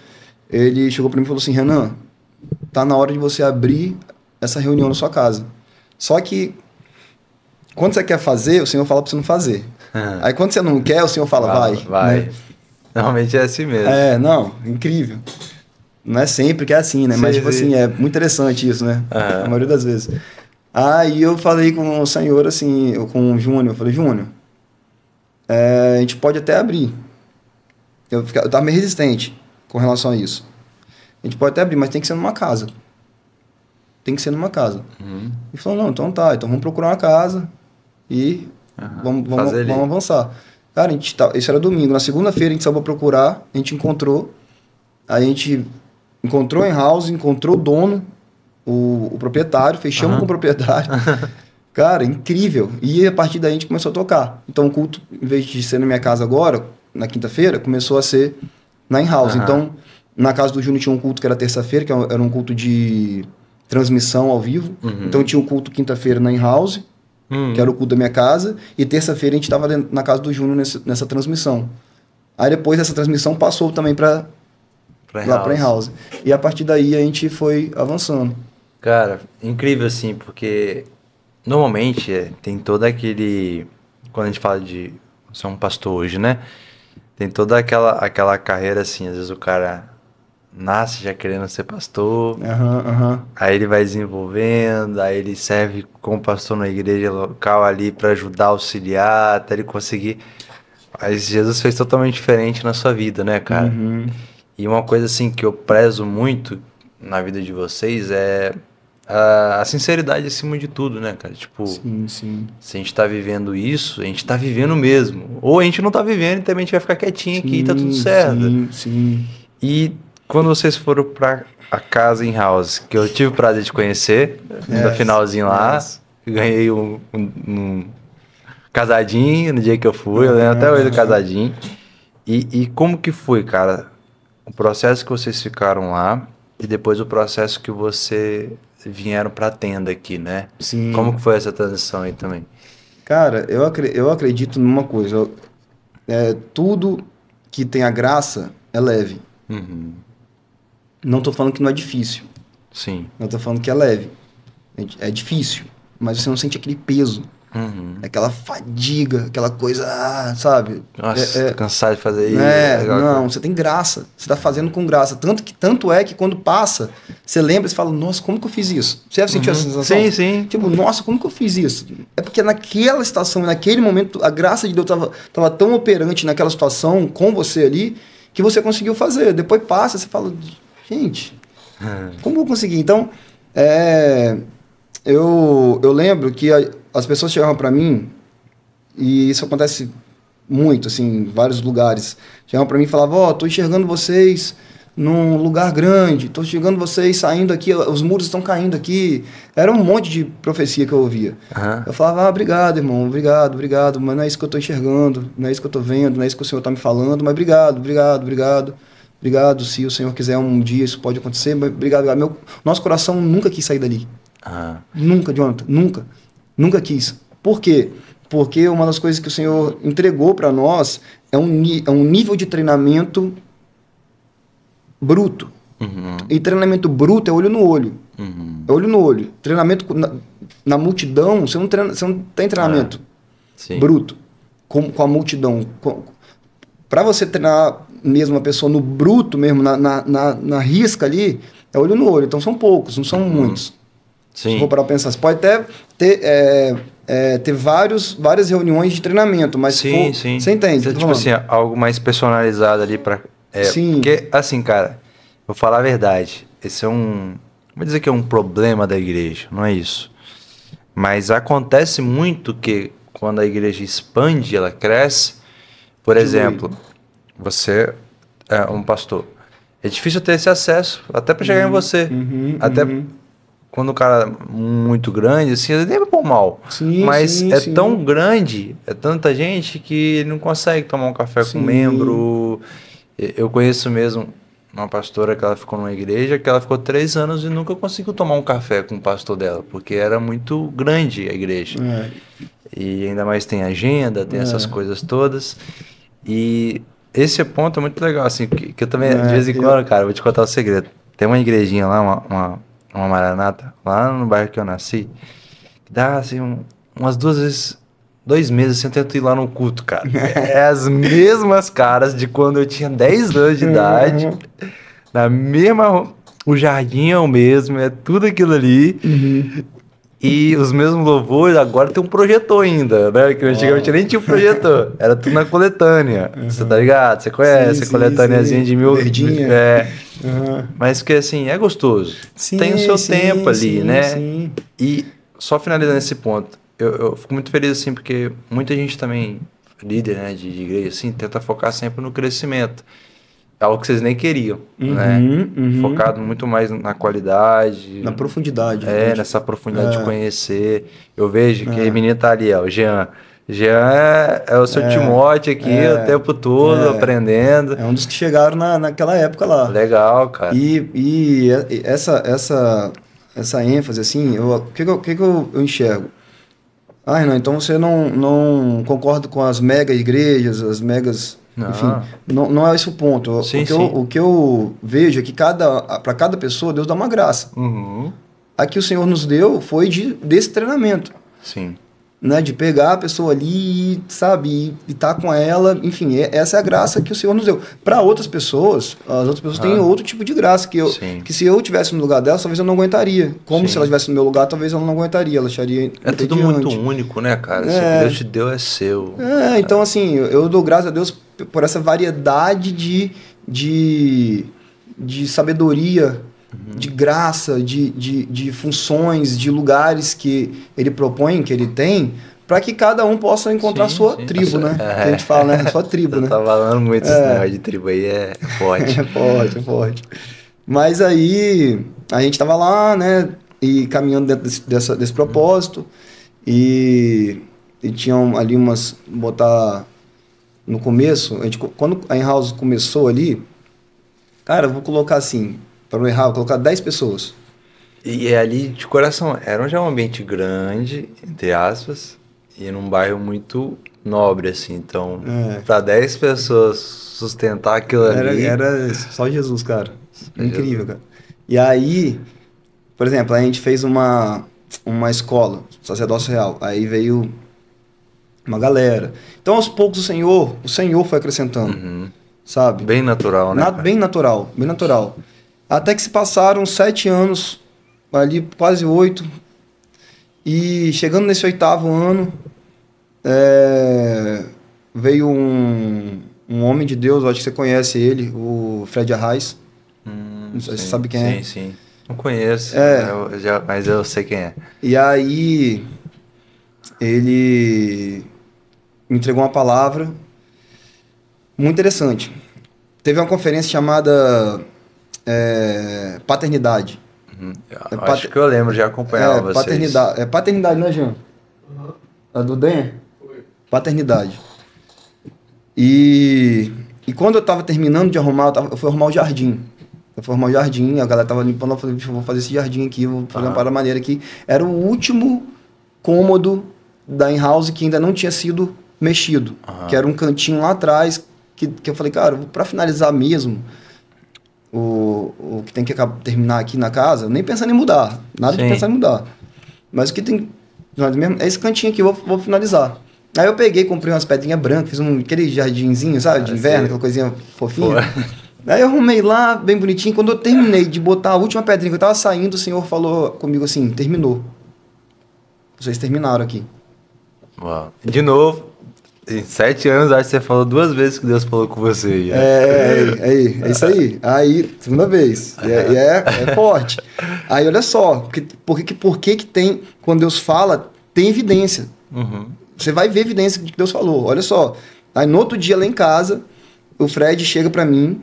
ele chegou para mim e falou assim, Renan, tá na hora de você abrir essa reunião na sua casa. Só que, quando você quer fazer, o Senhor fala para você não fazer. Aí quando você não quer, o Senhor fala, vai. Né? Normalmente é assim mesmo. Não, incrível. Não é sempre que é assim, né? Mas, tipo assim, é muito interessante isso, né? A maioria das vezes. Aí eu falei com o Senhor, assim, com o Júnior, eu falei, Júnior, a gente pode até abrir. Eu tava meio resistente com relação a isso. A gente pode até abrir, mas tem que ser numa casa. Tem que ser numa casa. Ele falou, não, então tá, então vamos procurar uma casa e vamos avançar. Cara, isso era domingo. Na segunda-feira a gente saiu pra procurar, a gente encontrou. A gente encontrou em house, encontrou o dono, o proprietário, fechamos com o proprietário. Cara, incrível. E a partir daí a gente começou a tocar. Então o culto, em vez de ser na minha casa agora, na quinta-feira, começou a ser na in-house. Então, na casa do Júnior tinha um culto que era terça-feira, que era um culto de transmissão ao vivo. Então tinha um culto quinta-feira na in-house, que era o culto da minha casa, e terça-feira a gente estava na casa do Júnior nessa transmissão. Aí depois dessa transmissão passou também para in-house. E a partir daí a gente foi avançando. Cara, incrível assim, porque normalmente tem todo aquele... Quando a gente fala de ser um pastor hoje, né? Tem toda aquela carreira assim, às vezes o cara nasce já querendo ser pastor, aí ele vai desenvolvendo, aí ele serve como pastor na igreja local ali para ajudar, auxiliar, até ele conseguir. Aí Jesus fez totalmente diferente na sua vida, né, cara? E uma coisa assim que eu prezo muito na vida de vocês é a sinceridade acima de tudo, né, cara? Tipo, sim. Se a gente tá vivendo isso, a gente tá vivendo mesmo. Ou a gente não tá vivendo e também a gente vai ficar quietinho aqui e tá tudo certo. Sim. E quando vocês foram pra a casa in house, que eu tive o prazer de conhecer, no finalzinho lá, ganhei um casadinho no dia que eu fui, eu lembro até hoje do casadinho. E como que foi, cara? O processo que vocês ficaram lá e depois o processo que você vieram pra tenda aqui, né? Sim. Como que foi essa transição aí também? Cara, eu acredito numa coisa. Tudo que tem a graça é leve. Não tô falando que não é difícil. Sim. Não tô falando que é leve. É difícil, mas você não sente aquele peso. Aquela fadiga, aquela coisa, sabe? Nossa, tô cansado de fazer isso. Não, você tem graça. Você tá fazendo com graça. Tanto é que quando passa, você lembra e fala, nossa, como que eu fiz isso? Você já sentiu essa sensação? Sim. Tipo, nossa, como que eu fiz isso? É porque naquela situação, naquele momento, a graça de Deus tava tão operante naquela situação com você ali, que você conseguiu fazer. Depois passa, você fala, gente, como eu consegui? Então, eu lembro que as pessoas chegavam para mim, e isso acontece muito, assim, em vários lugares. Chegavam para mim e falavam, tô enxergando vocês num lugar grande, tô chegando vocês saindo aqui, os muros estão caindo aqui. Era um monte de profecia que eu ouvia. Eu falava, obrigado, irmão, obrigado, mas não é isso que eu tô enxergando, não é isso que eu tô vendo, não é isso que o Senhor tá me falando, mas obrigado, se o Senhor quiser um dia isso pode acontecer, mas obrigado. Nosso coração nunca quis sair dali. Nunca, Jonathan, nunca quis. Por quê? Porque uma das coisas que o Senhor entregou para nós é um nível de treinamento bruto. E treinamento bruto é olho no olho. É olho no olho. Treinamento na multidão, você não tem treinamento bruto com a multidão. Para você treinar mesmo uma pessoa no bruto mesmo, na risca ali, é olho no olho. Então são poucos, não são muitos. Sim. Se for para pensar, você pode até ter várias reuniões de treinamento, mas sim. Você entende? Tipo assim, algo mais personalizado ali para... sim. Porque, assim, cara, vou falar a verdade, esse é vou dizer que é um problema da igreja, não é isso. Mas acontece muito que quando a igreja expande, ela cresce, por exemplo, você é um pastor, é difícil ter esse acesso, até para chegar em você, quando o cara é muito grande, assim, ele nem vai pôr mal. Mas tão grande, é tanta gente que ele não consegue tomar um café com um membro. Eu conheço mesmo uma pastora que ela ficou numa igreja que ela ficou 3 anos e nunca conseguiu tomar um café com o pastor dela, porque era muito grande a igreja. E ainda mais tem agenda, tem essas coisas todas. E esse ponto é muito legal, assim, que eu também, de vez em quando, cara, vou te contar um segredo. Tem uma igrejinha lá, uma maranata, lá no bairro que eu nasci, que dá, assim, umas 2 meses, assim, eu tento ir lá no culto, cara. É as mesmas caras de quando eu tinha 10 anos de idade, na mesma... O jardim é o mesmo, é tudo aquilo ali. E os mesmos louvores, agora tem um projetor ainda, né? Que antigamente nem tinha um projetor. Era tudo na coletânea. Você tá ligado? Você conhece a coletâneazinha de mil... Verdinha. Mas que assim, é gostoso. Tem o seu tempo ali, né? E só finalizando esse ponto, eu fico muito feliz assim, porque muita gente também, líder, né, de igreja, assim, tenta focar sempre no crescimento. É algo que vocês nem queriam, né? Focado muito mais na qualidade. Na profundidade. Nessa profundidade de conhecer. Eu vejo que a menina tá ali, ó, o Jean. Jean é o seu Timóteo aqui o tempo todo, aprendendo. É um dos que chegaram naquela época lá. Legal, cara. E essa ênfase, assim, o que eu enxergo? Renan, então você não concorda com as mega igrejas, as megas... Não. Enfim, não é esse o ponto. O que eu vejo é que para cada pessoa, Deus dá uma graça. A que o Senhor nos deu foi desse treinamento. Sim. Né, de pegar a pessoa ali, sabe, e estar com ela, enfim, essa é a graça que o Senhor nos deu. Para outras pessoas, as outras pessoas têm outro tipo de graça, que se eu estivesse no lugar dela, talvez eu não aguentaria. Como se ela estivesse no meu lugar, talvez ela não aguentaria, ela acharia É tudo muito único, né, cara? O que Deus te deu é seu. Então assim, eu dou graças a Deus por essa variedade de sabedoria, de graça, de funções, de lugares que ele propõe, que ele tem, para que cada um possa encontrar sua tribo, né? Que a gente fala, né? Sua tribo, né? Tá falando muito esse negócio de tribo aí, é forte. É forte. Mas aí, a gente tava lá, né? E caminhando dentro desse propósito. E tinham ali botar no começo, quando a In-House começou ali, cara, eu vou colocar assim... Para não errar, vou colocar 10 pessoas. E ali, de coração, era já um ambiente grande, entre aspas, e num bairro muito nobre, assim. Então, para 10 pessoas sustentar aquilo ali... Era só Jesus, cara. Incrível, cara. E aí, por exemplo, a gente fez uma escola, sacerdócio real. Aí veio uma galera. Então, aos poucos, o Senhor foi acrescentando, sabe? Bem natural, né? Bem natural. Até que se passaram 7 anos, ali quase 8, e chegando nesse 8º ano, veio um homem de Deus, eu acho que você conhece ele, o Fred Arraes. Você sabe quem é? Sim. Não conheço, mas eu sei quem é. E aí, ele me entregou uma palavra muito interessante. Teve uma conferência chamada paternidade. Acho que eu lembro, já acompanhava vocês. Paternidade. Paternidade, né, Jean? A do Den? Paternidade. E quando eu tava terminando de arrumar, eu fui arrumar o jardim. A galera tava limpando, eu falei, vou fazer esse jardim aqui, vou fazer uma parada maneira aqui. Era o último cômodo da in-house que ainda não tinha sido mexido. Que era um cantinho lá atrás, que eu falei, cara, pra finalizar mesmo, o que tem que terminar aqui na casa, nem pensando em mudar, nada de pensar em mudar. Mas o que tem é esse cantinho aqui, eu vou finalizar. Aí eu peguei, comprei umas pedrinhas brancas, fiz aquele jardinzinho, sabe, de inverno, aquela coisinha fofinha. Aí eu arrumei lá, bem bonitinho. Quando eu terminei de botar a última pedrinha que eu tava saindo, o Senhor falou comigo assim, terminou. Vocês terminaram aqui. Uau. De novo, em 7 anos, acho que você falou 2 vezes que Deus falou com você. É isso aí. Aí, segunda vez. É forte. Aí, olha só, por que tem, quando Deus fala, tem evidência. Você vai ver evidência de que Deus falou. Olha só. Aí, no outro dia, lá em casa, o Fred chega pra mim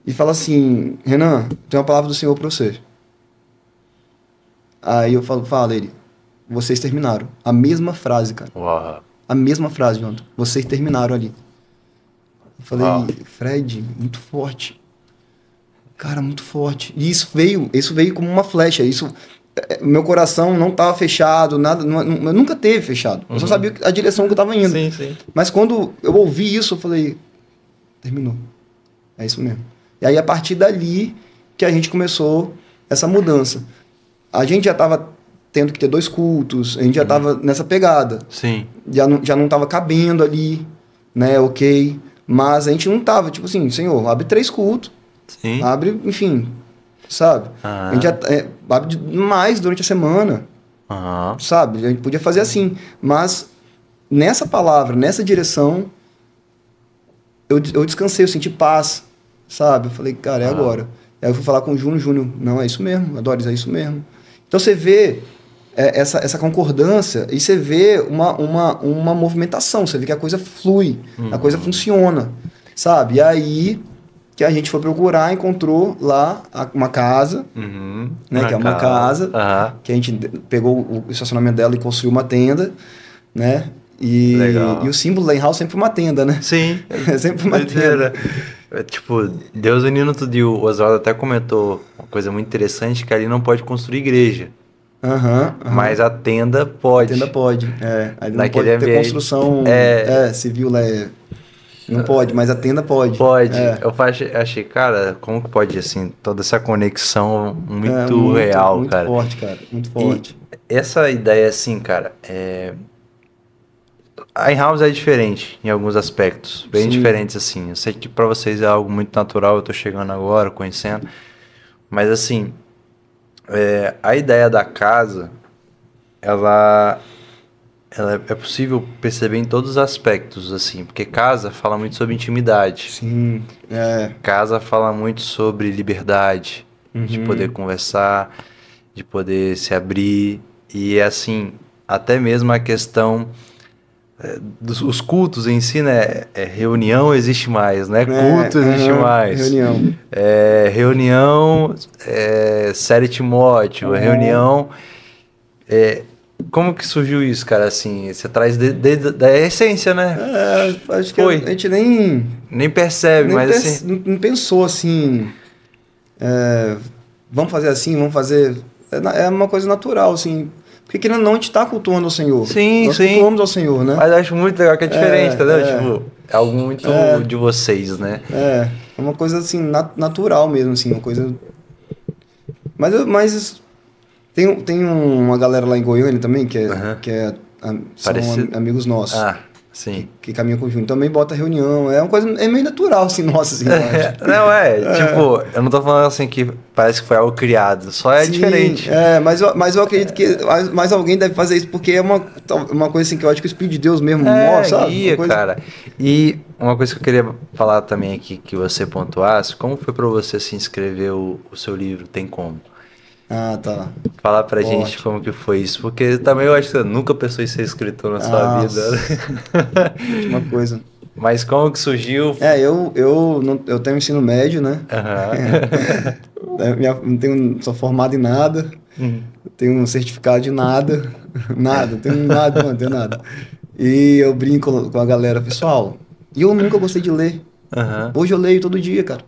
e fala assim, Renan, tem uma palavra do Senhor pra você. Aí eu fala ele, vocês terminaram. A mesma frase, cara. Uau. A mesma frase, Jonathan. Vocês terminaram ali. Eu falei, Fred, muito forte. Cara, muito forte. E isso veio como uma flecha. Meu coração não estava fechado, nada, nunca teve fechado. Eu só sabia a direção que eu estava indo. Sim. Mas quando eu ouvi isso, eu falei, terminou. É isso mesmo. E aí, a partir dali, que a gente começou essa mudança. A gente já estava tendo que ter 2 cultos, a gente já estava nessa pegada. Sim. Já não estava cabendo ali, né, ok. Mas a gente não estava, tipo assim, Senhor, abre 3 cultos. Sim. Abre, enfim, sabe? A gente já abre mais durante a semana, sabe? A gente podia fazer assim. Mas nessa palavra, nessa direção, eu descansei, eu senti paz, sabe? Eu falei, cara, é agora. Aí eu fui falar com o Júnior, não, é isso mesmo, Adoris, é isso mesmo. Então você vê essa concordância e você vê uma movimentação, você vê que a coisa flui, a coisa funciona, sabe? E aí que a gente foi procurar, encontrou lá uma casa, né, que é uma casa, que a gente pegou o estacionamento dela e construiu uma tenda, né? E o símbolo da in-house sempre foi uma tenda, né? Sim. É sempre uma tenda. Tipo, Deus unindo tudo, e o Oswaldo até comentou uma coisa muito interessante, que ali não pode construir igreja. Mas a tenda pode. A tenda pode, Ali não Naquele pode ter ambiente, construção civil lá, não pode, mas a tenda pode. Pode. Eu achei, cara, como que pode, assim, toda essa conexão muito real, muito cara. Muito forte, cara, muito forte. E essa ideia, assim, cara, a in-house é diferente em alguns aspectos, bem diferentes, assim. Eu sei que pra vocês é algo muito natural, eu tô chegando agora, conhecendo. Mas, assim, a ideia da casa, ela é possível perceber em todos os aspectos, assim. Porque casa fala muito sobre intimidade. Sim, Casa fala muito sobre liberdade, de poder conversar, de poder se abrir. E, assim, até mesmo a questão... os cultos em si, né? Reunião existe mais, né? Culto existe mais. Reunião. Reunião, série Timóteo, reunião. Como que surgiu isso, cara? Assim, você traz da essência, né? Acho que a gente nem percebe, mas assim... Não pensou assim... vamos fazer assim, vamos fazer... É uma coisa natural, assim... Porque querendo ou não, a gente está cultuando ao Senhor. Sim, Nós cultuamos ao Senhor, né? Mas eu acho muito legal que é diferente, entendeu? Tipo, é algo muito de vocês, né? É uma coisa assim, natural mesmo, assim, uma coisa... Mas tem uma galera lá em Goiânia também, são amigos nossos. Sim. Que caminham conjunto. Também bota reunião. É uma coisa... É meio natural, assim, nossa, assim. Tipo, eu não tô falando assim que parece que foi algo criado. Só é diferente. Mas eu acredito que mais alguém deve fazer isso, porque é uma coisa assim que eu acho que o Espírito de Deus mesmo mostra, sabe? Cara. E uma coisa que eu queria falar também aqui, que você pontuasse, como foi pra você assim, escrever o seu livro, Tem Como? Tá. Falar pra gente como que foi isso, porque também eu acho que você nunca pensou em ser escritor na sua vida. Uma coisa. Mas como que surgiu? Eu tenho ensino médio, né? Não tenho, sou formado em nada, tenho um certificado de nada, não tenho nada. E eu brinco com a galera, pessoal, e eu nunca gostei de ler. Hoje eu leio todo dia, cara.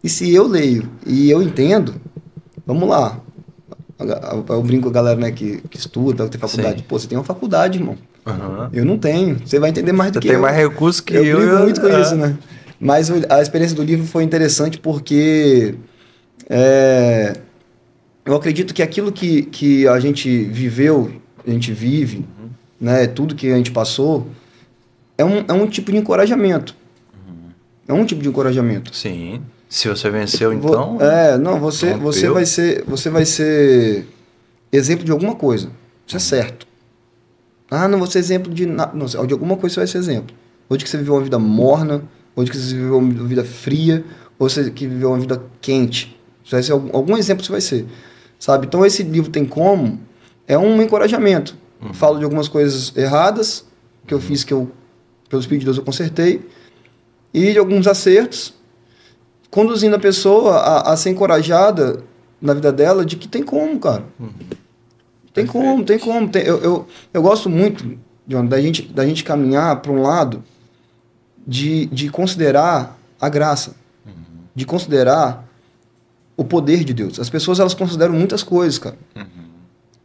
E se eu leio e eu entendo, vamos lá. Eu brinco com a galera, né, que estuda, que tem faculdade. Sim. Pô, você tem uma faculdade, irmão. Eu não tenho. Você vai entender mais do que eu. Você tem mais recursos que eu. Eu brinco muito com isso, né? Mas a experiência do livro foi interessante porque eu acredito que aquilo que a gente viveu, a gente vive, né, tudo que a gente passou, é um tipo de encorajamento. É um tipo de encorajamento. Sim. Se você venceu, então... Você vai ser exemplo de alguma coisa. Isso é certo. Não vou ser exemplo de nada. Não, de alguma coisa você vai ser exemplo. Ou de que você viveu uma vida morna, ou de que você viveu uma vida fria, ou você que viveu uma vida quente. Isso vai ser algum exemplo você vai ser. Sabe? Então, esse livro Tem Como é um encorajamento. Falo de algumas coisas erradas que eu fiz, que eu, pelo Espírito de Deus, eu consertei, e de alguns acertos, conduzindo a pessoa a ser encorajada na vida dela de que tem como, cara. Tem como. Eu gosto muito, John, da gente caminhar para um lado de considerar a graça, de considerar o poder de Deus. As pessoas, elas consideram muitas coisas, cara.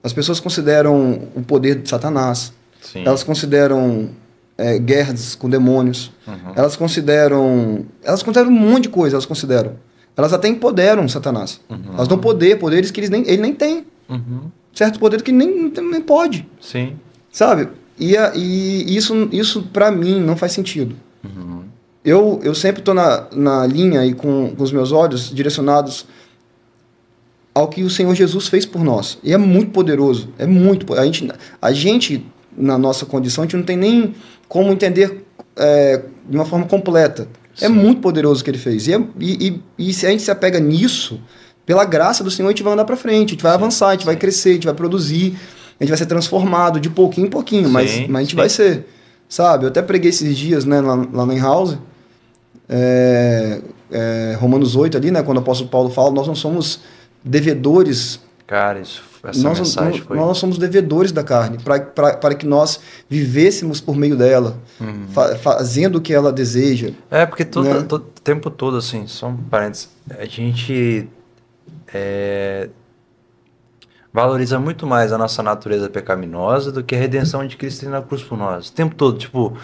As pessoas consideram o poder de Satanás. Sim. Elas consideram guerras com demônios. Elas consideram um monte de coisa, elas até empoderam Satanás. Elas dão poderes que ele nem tem. Certo poder que nem pode. Sim. Sabe? E isso para mim não faz sentido. Eu sempre estou na linha e com os meus olhos direcionados ao que o Senhor Jesus fez por nós. E é muito poderoso. A gente, na nossa condição, a gente não tem nem como entender de uma forma completa. Sim. É muito poderoso o que ele fez. E se a gente se apega nisso, pela graça do Senhor, a gente vai andar para frente, a gente vai avançar, a gente vai crescer, a gente vai produzir, a gente vai ser transformado de pouquinho em pouquinho, mas a gente vai ser. Sabe? Eu até preguei esses dias, né, lá no In-House, Romanos 8 ali, né, quando o apóstolo Paulo fala, nós não somos devedores. Cara, mensagem foi... Nós somos devedores da carne, para que nós vivêssemos por meio dela, fazendo o que ela deseja. Porque o tempo todo, assim, só um parênteses, a gente valoriza muito mais a nossa natureza pecaminosa do que a redenção de Cristo na cruz por nós. O tempo todo, tipo,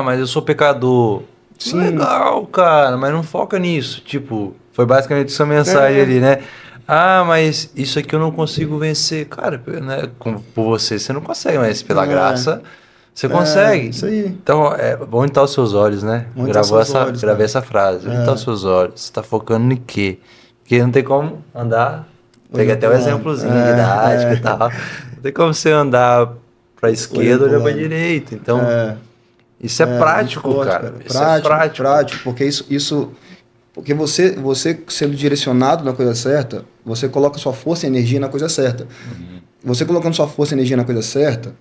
mas eu sou pecador. Sim. Legal, cara, mas não foca nisso. Tipo, foi basicamente essa mensagem ali, né? Mas isso aqui eu não consigo vencer. Cara, né? Por você não consegue, mas pela graça você consegue. Isso aí. Então, onde estão os seus olhos, né? Gravei essa frase. Onde estão os seus olhos? Você está focando em quê? Porque não tem como andar. Peguei até um exemplozinho didático e tal. Não tem como você andar para a esquerda ou olhar para a direita. Então, isso é prático, forte, cara. Isso é prático. Porque porque você sendo direcionado na coisa certa, você coloca sua força e energia na coisa certa. Você colocando sua força e energia na coisa certa,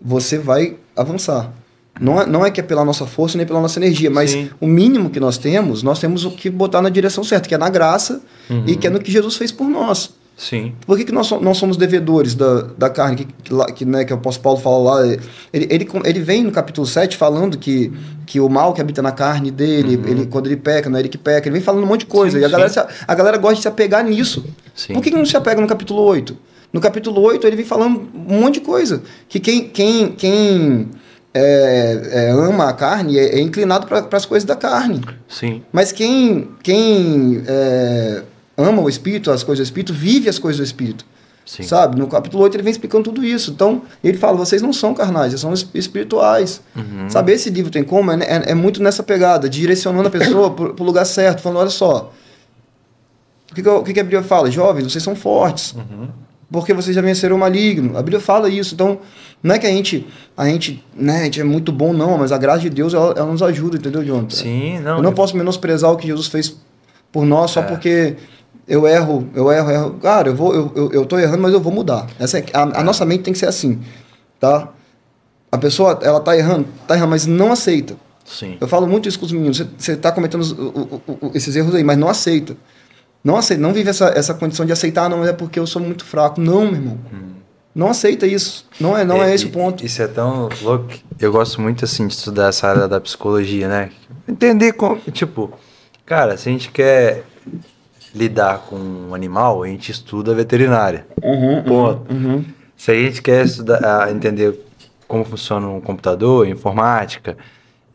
você vai avançar. Não é que é pela nossa força nem pela nossa energia, mas o mínimo que nós temos o que botar na direção certa, que é na graça e que é no que Jesus fez por nós. Sim. Por que nós somos devedores da carne, que o apóstolo Paulo fala lá? Ele vem no capítulo 7 falando que o mal que habita na carne dele, quando ele peca, não é ele que peca, ele vem falando um monte de coisa. E a galera gosta de se apegar nisso. Sim. Por que não se apega no capítulo 8? No capítulo 8 ele vem falando um monte de coisa. Que quem ama a carne é inclinado para as coisas da carne. Sim. Mas quem ama o Espírito, as coisas do Espírito, vive as coisas do Espírito. Sim. Sabe? No capítulo 8 ele vem explicando tudo isso. Então, ele fala, vocês não são carnais, vocês são espirituais. Sabe, esse livro Tem Como é muito nessa pegada, direcionando a pessoa para o lugar certo, falando, olha só, o que a Bíblia fala? Jovens, vocês são fortes, porque vocês já venceram o maligno. A Bíblia fala isso. Então, não é que a gente é muito bom, não, mas a graça de Deus, ela nos ajuda, entendeu, Jonathan? Sim, não. Eu não posso menosprezar o que Jesus fez por nós só porque eu erro. Cara, eu tô errando, mas eu vou mudar. A nossa mente tem que ser assim, tá? A pessoa, ela tá errando, mas não aceita. Sim. Eu falo muito isso com os meninos. Você tá cometendo esses erros aí, mas não aceita. Não aceita, não vive essa condição de aceitar, não é porque eu sou muito fraco. Não, meu irmão. Não aceita isso. Não é esse o ponto. Isso é tão louco. Eu gosto muito, assim, de estudar essa área da psicologia, né? Entender como... Tipo, cara, se a gente quer lidar com um animal, a gente estuda veterinária. Ponto. Se a gente quer entender como funciona um computador, informática,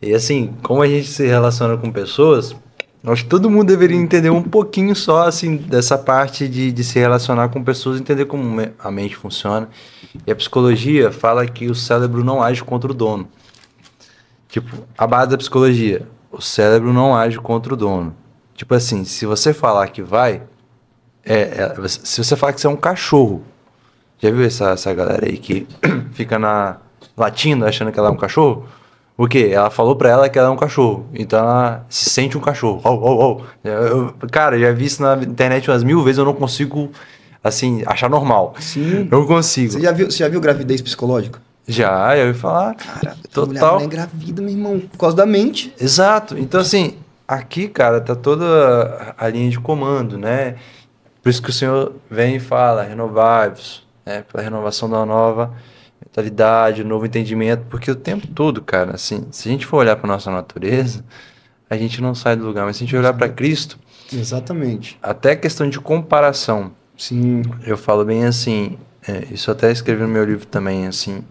e assim, como a gente se relaciona com pessoas, acho que todo mundo deveria entender um pouquinho só, assim, dessa parte de se relacionar com pessoas, entender como a mente funciona. E a psicologia fala que o cérebro não age contra o dono. Tipo, a base da psicologia, o cérebro não age contra o dono. Tipo assim, se você falar que vai, se você falar que você é um cachorro, já viu essa galera aí que fica latindo achando que ela é um cachorro? O quê? Ela falou pra ela que ela é um cachorro, então ela se sente um cachorro. Cara, já vi isso na internet umas 1000 vezes, eu não consigo, assim, achar normal. Sim. Não consigo. Você já viu gravidez psicológica? Já, eu ia falar. Cara, total. Mulher engravida, meu irmão, por causa da mente. Exato. Então, assim, aqui, cara, tá toda a linha de comando, né? Por isso que o Senhor vem e fala, renovai-vos, né? Pela renovação da nova mentalidade, novo entendimento, porque o tempo todo, cara, assim, se a gente for olhar para nossa natureza, a gente não sai do lugar, mas se a gente olhar para Cristo, exatamente. Até questão de comparação. Sim. Eu falo bem assim, isso eu até escrevi no meu livro também, assim,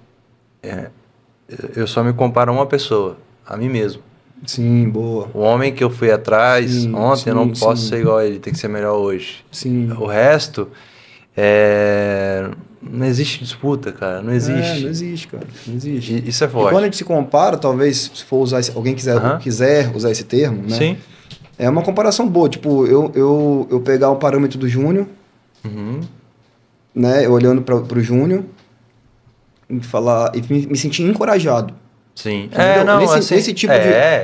eu só me comparo a uma pessoa, a mim mesmo. Sim, boa. O homem que eu fui atrás ontem, eu não posso ser igual a ele, tem que ser melhor hoje. Sim. O resto, não existe disputa, cara, não existe. Não existe, cara, não existe. Isso é forte. E quando a gente se compara, talvez, se for usar, alguém quiser usar esse termo, né? Sim. É uma comparação boa, tipo, eu pegar o parâmetro do Júnior, né, eu olhando para o Júnior, e falar, e me sentir encorajado. Sim. Nesse tipo de...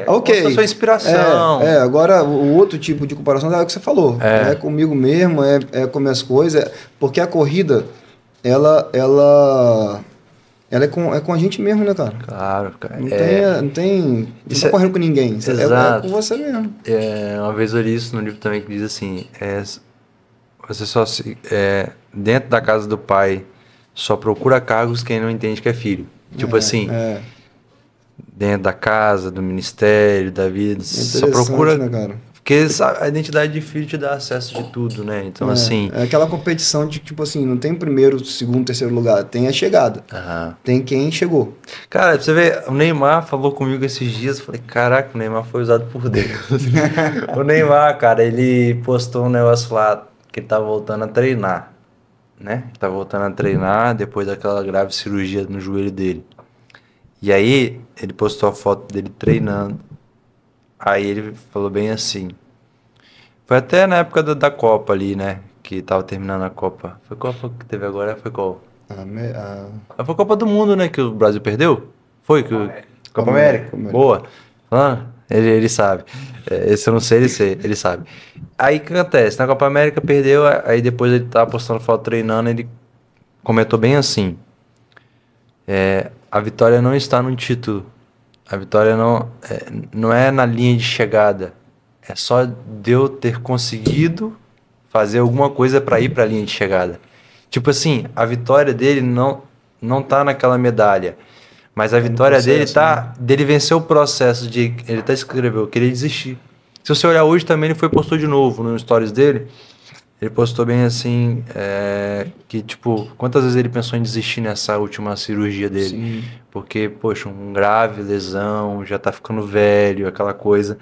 Ok. A sua inspiração. Agora o outro tipo de comparação é o que você falou. É comigo mesmo, é com minhas coisas. Porque a corrida, ela é com a gente mesmo, né, cara? Claro, cara. Não tem... Você não tá correndo com ninguém. É com você mesmo. Uma vez eu li isso no livro também que diz assim, você só dentro da casa do pai só procura cargos quem não entende que é filho. Tipo assim... dentro da casa, do ministério, da vida, só procura, né, cara? Porque a identidade de filho te dá acesso de tudo, né? Então, assim... É aquela competição de, tipo assim, não tem primeiro, segundo, terceiro lugar, tem a chegada. Tem quem chegou. Cara, pra você ver, o Neymar falou comigo esses dias, eu falei, caraca, o Neymar foi usado por Deus. O Neymar, cara, ele postou um negócio lá, que ele tá voltando a treinar, né? Tá voltando a treinar depois daquela grave cirurgia no joelho dele. E aí, ele postou a foto dele treinando. Aí ele falou bem assim. Foi até na época da Copa ali, né? Que tava terminando a Copa. Foi qual que teve agora? Foi qual? Foi a Copa do Mundo, né? Que o Brasil perdeu? Foi? Copa América. Boa. Ele sabe. Esse eu não sei, ele sabe. Aí o que acontece? Na Copa América perdeu, aí depois ele tava postando foto treinando, ele comentou bem assim. A vitória não está no título. A vitória não é na linha de chegada. É só de eu ter conseguido fazer alguma coisa para ir para a linha de chegada. Tipo assim, a vitória dele não tá naquela medalha. Mas a vitória dele tá... Dele vencer o processo de... Ele até escreveu, queria desistir. Se você olhar hoje também, ele postou de novo no stories dele. Ele postou bem assim, que tipo, quantas vezes ele pensou em desistir nessa última cirurgia dele? Sim. Porque, poxa, um grave lesão, já tá ficando velho, aquela coisa.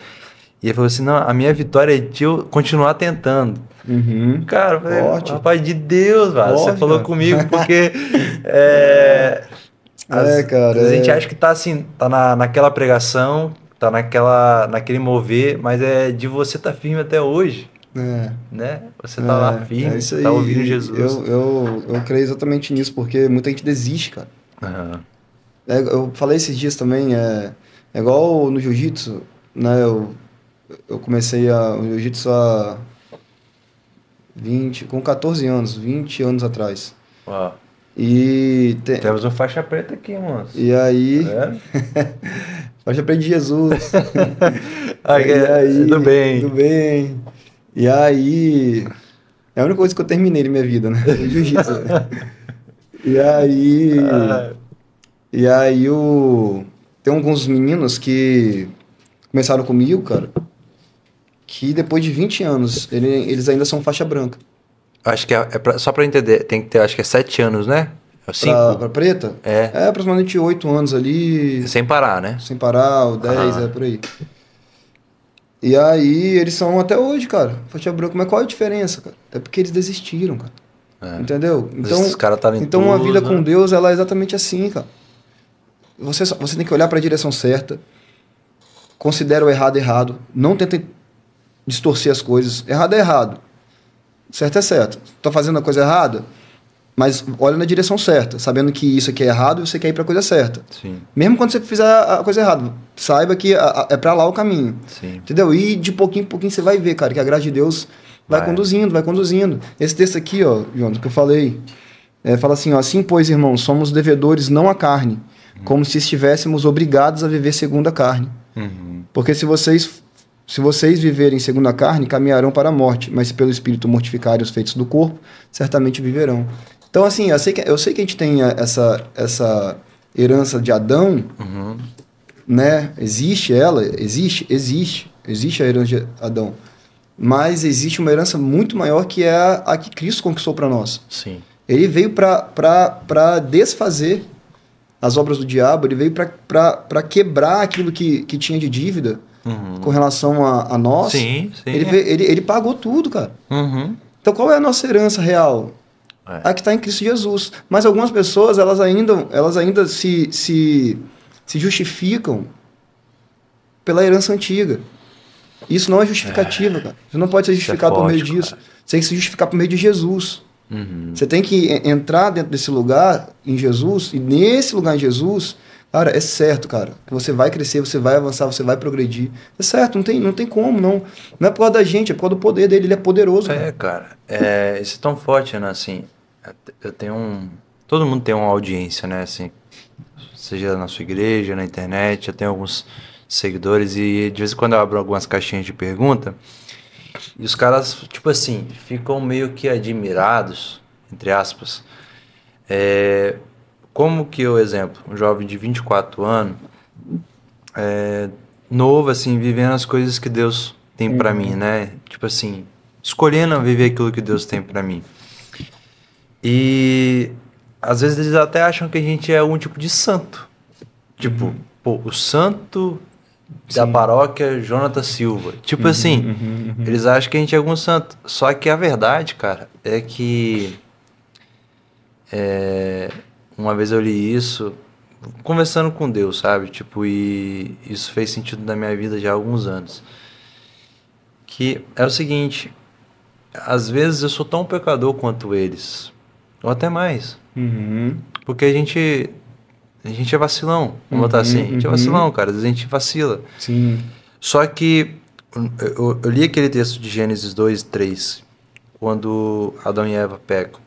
E ele falou assim, não, a minha vitória é de eu continuar tentando. Cara, eu falei, rapaz de Deus, velho, você falou comigo, porque cara, a gente acha que tá assim, tá naquela pregação, tá naquele mover, mas é de você tá firme até hoje. Né? Você tá lá firme, você tá ouvindo Jesus. Eu creio exatamente nisso, porque muita gente desiste, cara. Eu falei esses dias também, é igual no jiu-jitsu, né? Eu comecei o jiu-jitsu com 14 anos, 20 anos atrás. Uau. E temos uma faixa preta aqui, moço. E aí... Faixa preta de Jesus. Aí, tudo bem. Tudo bem. E aí... É a única coisa que eu terminei na minha vida, né? Jiu-jitsu. E aí... E aí tem alguns meninos que começaram comigo, cara, que depois de 20 anos, eles ainda são faixa branca. Acho que só pra entender, tem que ter, acho que é 7 anos, né? 5? Pra preta? É aproximadamente 8 anos ali. Sem parar, né? Sem parar, ou 10, por aí. E aí, eles são até hoje, cara, faixa branca. Mas qual é a diferença, cara? É porque eles desistiram, cara. Entendeu? Então, então uma vida com Deus, ela é exatamente assim, cara. Você tem que olhar para a direção certa, considera o errado, não tenta distorcer as coisas. Errado é errado, certo é certo. Tá fazendo a coisa errada, mas olha na direção certa, sabendo que isso aqui é errado e você quer ir para a coisa certa. Sim. Mesmo quando você fizer a coisa errada, saiba que é para lá o caminho. Sim. Entendeu? E de pouquinho em pouquinho você vai ver, cara, que a graça de Deus vai conduzindo. Esse texto aqui, ó, Jonas, que eu falei, fala assim, ó, assim, pois, irmãos, somos devedores não à carne, como se estivéssemos obrigados a viver segundo a carne. Porque se vocês viverem segundo a carne, caminharão para a morte, mas se pelo Espírito mortificarem os feitos do corpo, certamente viverão. Então, assim, eu sei que a gente tem essa herança de Adão, né? Existe a herança de Adão. Mas existe uma herança muito maior que é a que Cristo conquistou para nós. Sim. Ele veio para desfazer as obras do diabo, ele veio para quebrar aquilo que tinha de dívida com relação a nós. Sim. Ele pagou tudo, cara. Então, qual é a nossa herança real? A que está em Cristo Jesus. Mas algumas pessoas, elas ainda se justificam pela herança antiga. Isso não é justificativa, cara. Você não pode ser justificado por meio disso. Cara. Você tem que se justificar por meio de Jesus. Você tem que entrar dentro desse lugar em Jesus, e nesse lugar em Jesus, cara, é certo, cara, que você vai crescer, você vai avançar, você vai progredir. É certo, não tem como, não. Não é por causa da gente, é por causa do poder dele, ele é poderoso. Cara. Isso é tão forte, né, assim, eu tenho todo mundo tem uma audiência, né, assim, seja na sua igreja, na internet, eu tenho alguns seguidores e de vez em quando eu abro algumas caixinhas de pergunta. E os caras, tipo assim, ficam meio que admirados, entre aspas, como que, o exemplo, um jovem de 24 anos, novo, assim, vivendo as coisas que Deus tem pra mim, né? Tipo assim, escolhendo viver aquilo que Deus tem pra mim. E às vezes eles até acham que a gente é um tipo de santo. Tipo, o santo da paróquia Jonathan Silva. Tipo assim, eles acham que a gente é algum santo. Só que a verdade, cara, é que uma vez eu li isso conversando com Deus, sabe? Tipo, e isso fez sentido na minha vida já há alguns anos. Que é o seguinte, às vezes eu sou tão pecador quanto eles, ou até mais. Porque a gente é vacilão, vamos botar assim. A gente é vacilão, cara. Às vezes a gente vacila. Sim. Só que eu li aquele texto de Gênesis 2:3, quando Adão e Eva pecam.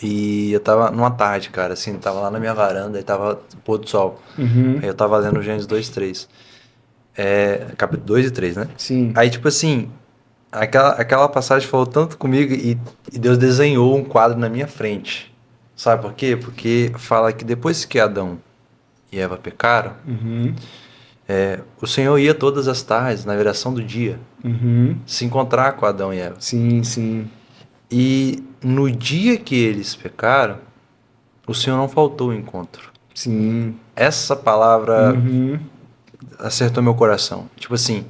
E eu tava numa tarde, cara, assim, tava lá na minha varanda e tava pôr do sol. Aí eu tava lendo Gênesis 2:3. Capítulo 2 e 3, né? Sim. Aí, tipo assim, aquela passagem falou tanto comigo e Deus desenhou um quadro na minha frente. Sabe por quê? Porque fala que depois que Adão e Eva pecaram, o Senhor ia todas as tardes, na viração do dia, se encontrar com Adão e Eva. Sim, sim. E no dia que eles pecaram, o Senhor não faltou o encontro. Sim. Essa palavra acertou meu coração. Tipo assim,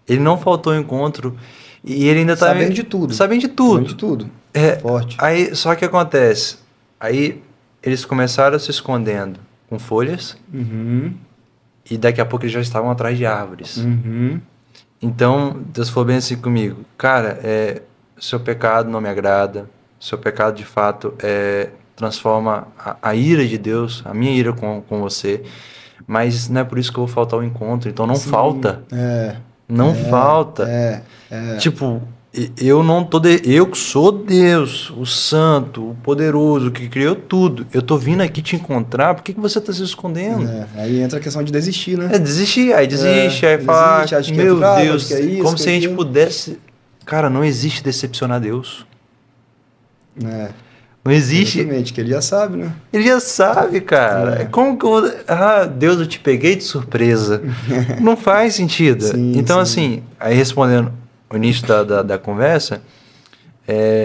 ele não faltou o encontro e ele ainda tá... Sabendo de tudo. Sabendo de tudo. Sabendo de tudo. Forte. Aí, só que acontece... Aí eles começaram se escondendo com folhas e daqui a pouco eles já estavam atrás de árvores. Então Deus falou bem assim comigo, cara, seu pecado não me agrada, seu pecado de fato transforma a ira de Deus, a minha ira com você, mas não é por isso que eu vou faltar o encontro, então não falta. Não falta. Tipo, eu não tô... Eu que sou Deus, o santo, o poderoso, que criou tudo. Eu tô vindo aqui te encontrar, por que você tá se escondendo? Aí entra a questão de desistir, né? Desistir, aí desiste, aí fala, acho que meu fraco, Deus, acho que é isso, como que se a gente aquilo. pudesse... Cara, não existe decepcionar Deus. É. Não existe. Exatamente, que ele já sabe, né? Ele já sabe, cara. Como que eu vou... Deus, eu te peguei de surpresa. Não faz sentido. Sim, então, sim. assim, aí respondendo o início da conversa,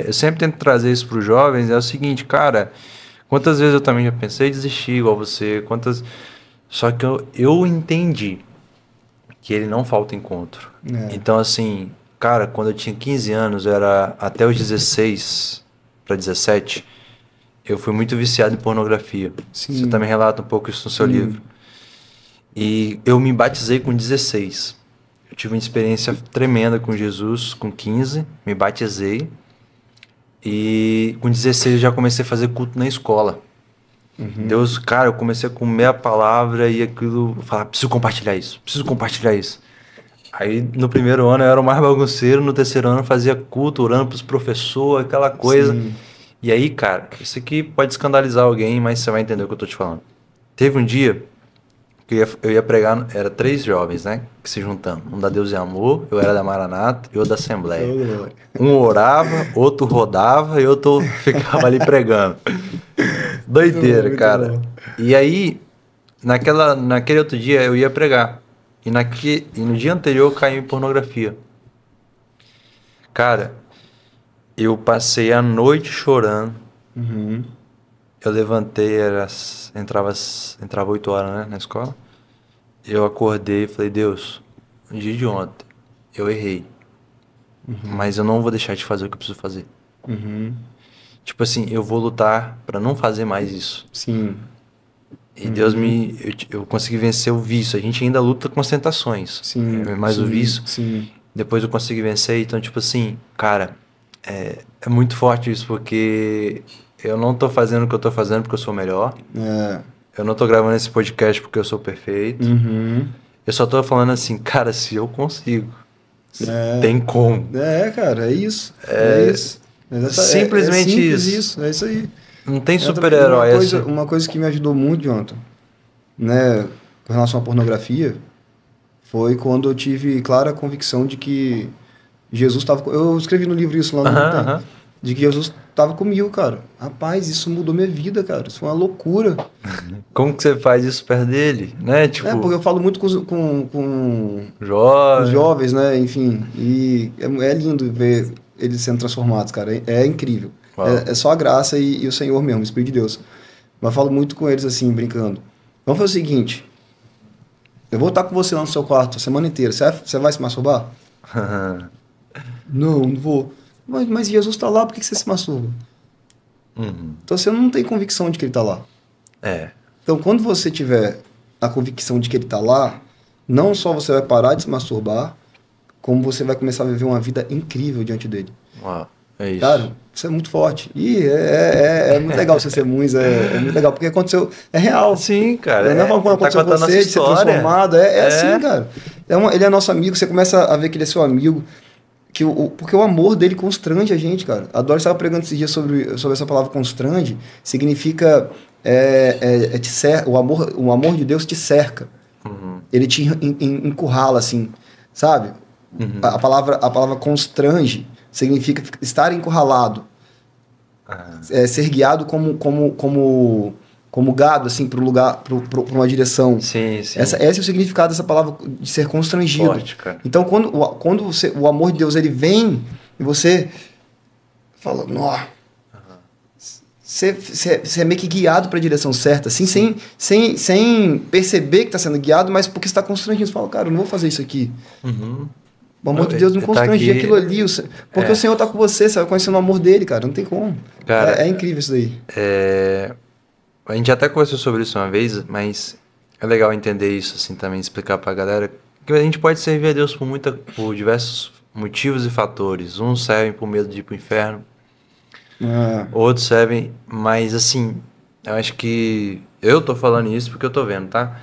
eu sempre tento trazer isso para os jovens, é o seguinte, cara, quantas vezes eu também já pensei em desistir igual você, só que eu entendi que ele não falta encontro. Então, assim, cara, quando eu tinha 15 anos, era até os 16 para 17, eu fui muito viciado em pornografia. Sim. Você também relata um pouco isso no seu livro. E eu me batizei com 16. Eu tive uma experiência tremenda com Jesus, com 15, me batizei. E com 16 eu já comecei a fazer culto na escola. Deus, cara, eu comecei a comer a palavra e aquilo, falar, preciso compartilhar isso. Aí no primeiro ano eu era o mais bagunceiro, no terceiro ano eu fazia culto, orando pros professores, aquela coisa. Sim. E aí, cara, isso aqui pode escandalizar alguém, mas você vai entender o que eu tô te falando. Teve um dia que eu ia pregar, era 3 jovens, né, que se juntando. Um da Deus e Amor, eu era da Maranata e outro da Assembleia. Um orava, outro rodava e outro ficava ali pregando. Doideira, muito cara. bom. E aí, naquele outro dia eu ia pregar. E no dia anterior eu caí em pornografia. Cara, eu passei a noite chorando. Eu levantei, entrava 8 horas, né, na escola. Eu acordei e falei, Deus, no dia de ontem eu errei. Mas eu não vou deixar de fazer o que eu preciso fazer. Tipo assim, eu vou lutar pra não fazer mais isso. Sim. E Deus eu consegui vencer o vício. A gente ainda luta com as tentações. Sim. Mas o vício, Sim. depois eu consegui vencer. Então, tipo assim, cara, é muito forte isso, porque eu não tô fazendo o que eu tô fazendo porque eu sou melhor. Eu não tô gravando esse podcast porque eu sou perfeito. Eu só tô falando assim, cara, se eu consigo, tem como. Cara, é isso. É isso. Simplesmente simples isso. É isso aí. Não tem super-herói assim. Uma coisa que me ajudou muito, Jonathan, né, com relação à pornografia, foi quando eu tive clara convicção de que Jesus estava... Eu escrevi no livro isso lá no tempo. De que Jesus estava comigo, cara. Rapaz, isso mudou minha vida, cara. Isso foi uma loucura. Como que você faz isso perto dele, né? Tipo, porque eu falo muito com jovens. os jovens, né? Enfim, e é lindo ver eles sendo transformados, cara. É incrível. É só a graça e o Senhor mesmo, o Espírito de Deus. Mas eu falo muito com eles assim, brincando. Vamos fazer o seguinte. Eu vou estar com você lá no seu quarto a semana inteira. Você vai se masturbar? Não vou. Mas Jesus está lá, por que você se masturba? Então você não tem convicção de que ele está lá. Então quando você tiver a convicção de que ele está lá, não só você vai parar de se masturbar, como você vai começar a viver uma vida incrível diante dele. É isso. Cara, isso é muito forte. E é muito legal você ser muito, é muito legal, porque aconteceu, é real. Sim, cara. Não é quando aconteceu com você, de ser transformado, assim, cara. Ele é nosso amigo, você começa a ver que ele é seu amigo, porque o amor dele constrange a gente, cara. A Dora estava pregando esses dias sobre essa palavra constrange, significa o amor de Deus te cerca. Ele te encurrala, assim, sabe? A palavra constrange significa estar encurralado, ser guiado como gado, assim, para um lugar, para uma direção. Sim. Esse é o significado dessa palavra, de ser constrangido. Forte, cara. Então, quando o amor de Deus ele vem e você fala, nossa, você é meio que guiado para a direção certa, assim, sem perceber que está sendo guiado, mas porque você está constrangido. Você fala, cara, eu não vou fazer isso aqui. O amor de Deus não constrange aquilo ali. Porque o Senhor está com você vai conhecendo o amor dele, cara. Não tem como. Cara, é incrível isso daí. A gente até conversou sobre isso uma vez, mas é legal entender isso, assim, também, explicar pra galera que a gente pode servir a Deus por diversos motivos e fatores. Uns servem por medo de ir pro inferno, outros servem, mas assim, eu acho que eu tô falando isso porque eu tô vendo, tá?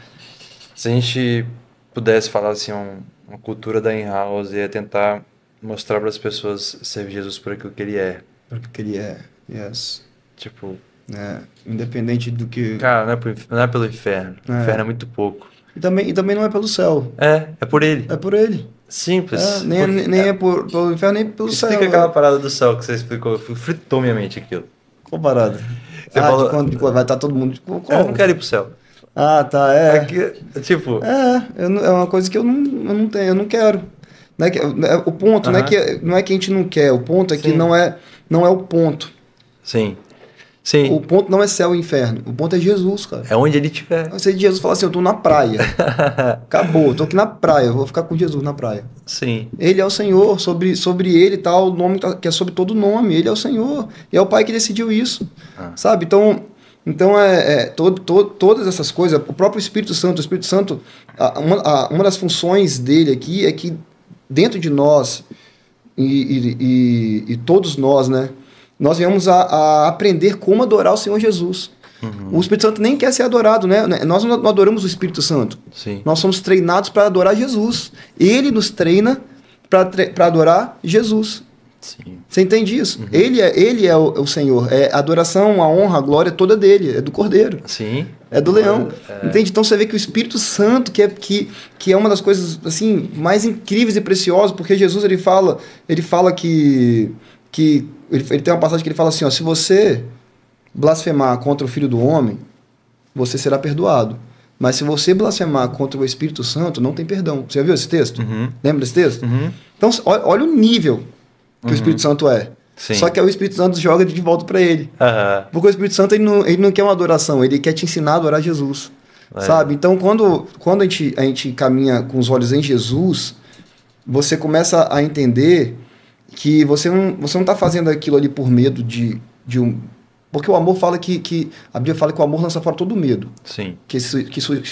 Se a gente pudesse falar assim, uma cultura da in-house, ia tentar mostrar para as pessoas servir Jesus por aquilo que ele é. Por aquilo que ele é, yes. Tipo... independente do que... Cara, não é pelo inferno. O inferno é muito pouco. E também não é pelo céu. É por ele. É por ele. Simples. Nem é pelo inferno, nem pelo céu. Explica aquela parada do céu que você explicou. Fritou minha mente aquilo. Qual parada? Você falou... de quando vai estar todo mundo... Eu não quero ir pro céu. Ah, tá, Aqui, tipo... é uma coisa que eu não tenho, eu não quero. Não é que, o ponto não é que a gente não quer, o ponto é que não é o ponto. Sim. O ponto não é céu e inferno, o ponto é Jesus, cara. É onde ele estiver. Se Jesus falar assim, eu tô na praia, acabou, eu tô aqui na praia, eu vou ficar com Jesus na praia. Sim. Ele é o Senhor, sobre ele tá o nome que é sobre todo nome, ele é o Senhor, e é o Pai que decidiu isso, sabe? Então todas essas coisas, o próprio Espírito Santo, uma das funções dele aqui é que dentro de nós e todos nós, né? Nós viemos a aprender como adorar o Senhor Jesus. O Espírito Santo nem quer ser adorado, né? Nós não adoramos o Espírito Santo. Sim. Nós somos treinados para adorar Jesus. Ele nos treina para adorar Jesus. Sim. Você entende isso? Ele é o Senhor. A adoração, a honra, a glória é toda dele. É do Cordeiro. Sim. É do leão. Entende? Então você vê que o Espírito Santo, que é uma das coisas assim mais incríveis e preciosas, porque Jesus ele fala que ele tem uma passagem que ele fala assim, ó, se você blasfemar contra o Filho do Homem, você será perdoado. Mas se você blasfemar contra o Espírito Santo, não tem perdão. Você já viu esse texto? Lembra desse texto? Então, olha o nível que o Espírito Santo é. Sim. Só que aí o Espírito Santo joga de volta para ele. Porque o Espírito Santo ele não quer uma adoração, ele quer te ensinar a adorar Jesus. Sabe? Então, quando a gente caminha com os olhos em Jesus, você começa a entender que você não está fazendo aquilo ali por medo de um... Porque o amor fala que... A Bíblia fala que o amor lança fora todo medo. Sim. Que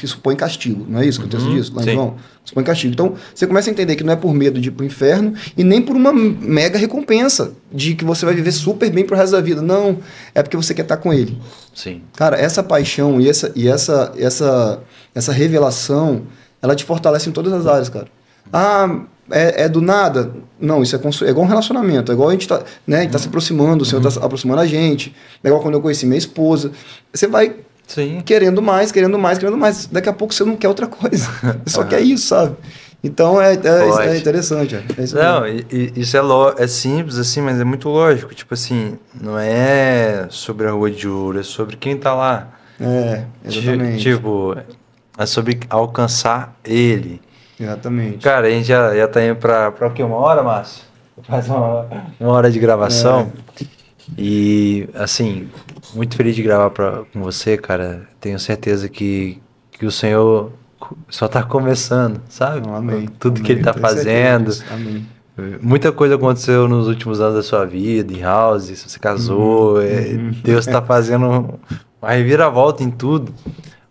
supõe castigo. Não é isso que o texto diz lá em João? Supõe castigo. Então, você começa a entender que não é por medo de ir para o inferno e nem por uma mega recompensa de que você vai viver super bem pro resto da vida. Não. É porque você quer estar com ele. Sim. Cara, essa paixão e essa revelação, ela te fortalece em todas as áreas, cara. É do nada? Não, isso é igual um relacionamento. É igual a gente tá, né, a gente tá se aproximando, o Senhor tá aproximando a gente. É igual quando eu conheci minha esposa. Você vai querendo mais. Daqui a pouco você não quer outra coisa. Você só quer isso, sabe? Então é interessante. Isso é simples assim, mas é muito lógico. Tipo assim, não é sobre a rua de ouro, é sobre quem tá lá. Exatamente. Tipo, é sobre alcançar ele. Exatamente. Cara, a gente já tá indo pra o quê? 1 hora, Márcio? Faz uma hora de gravação. E, assim, muito feliz de gravar com você, cara. Tenho certeza que o Senhor só tá começando, sabe? Amém. Tudo que ele tá fazendo. Amém. Muita coisa aconteceu nos últimos anos da sua vida, em House, você casou. Deus tá fazendo uma reviravolta em tudo.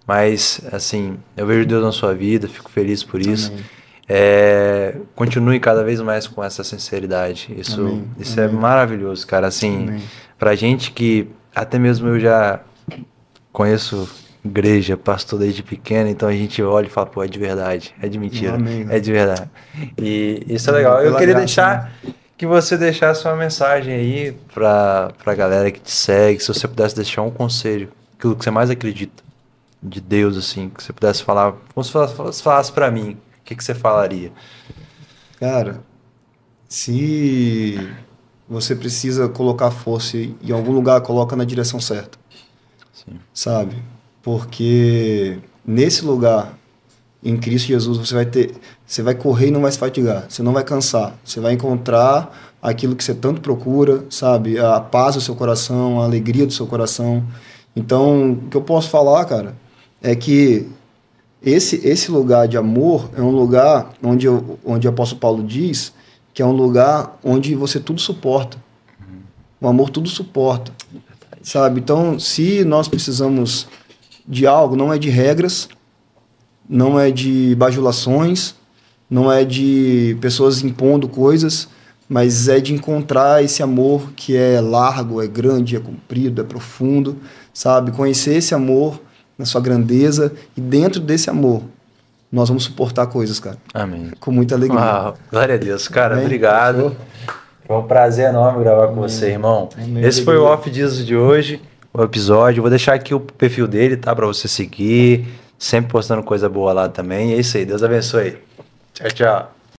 Mas, assim, eu vejo Deus na sua vida, fico feliz por isso. Continue cada vez mais com essa sinceridade. Isso é maravilhoso, cara. Assim, pra gente que até mesmo eu já conheço igreja, pastor desde pequeno, então a gente olha e fala, pô, é de verdade, é de mentira, é de verdade. E isso é legal. Eu queria deixar que você deixasse uma mensagem aí pra galera que te segue, se você pudesse deixar um conselho, aquilo que você mais acredita de Deus, assim, que você pudesse falar, como se falasse pra mim, o que você falaria? Cara, se você precisa colocar força em algum lugar, coloca na direção certa. Sim. Sabe? Porque nesse lugar, em Cristo Jesus, você vai correr e não vai se fatigar, você não vai cansar, você vai encontrar aquilo que você tanto procura, sabe? A paz do seu coração, a alegria do seu coração. Então, o que eu posso falar, cara, é que esse lugar de amor é um lugar onde o apóstolo Paulo diz que é um lugar onde você tudo suporta. O amor tudo suporta. Sabe? Então, se nós precisamos de algo, não é de regras, não é de bajulações, não é de pessoas impondo coisas, mas é de encontrar esse amor que é largo, é grande, é comprido, é profundo, sabe? Conhecer esse amor na sua grandeza e dentro desse amor nós vamos suportar coisas, cara. Amém. Com muita alegria. Uau, glória a Deus. Cara, Amém. Obrigado. Foi um prazer enorme gravar com você, irmão. Amém. Esse foi o Off Jesus de hoje, o episódio. Vou deixar aqui o perfil dele, tá? Pra você seguir. Sempre postando coisa boa lá também. E é isso aí. Deus abençoe. Tchau, tchau.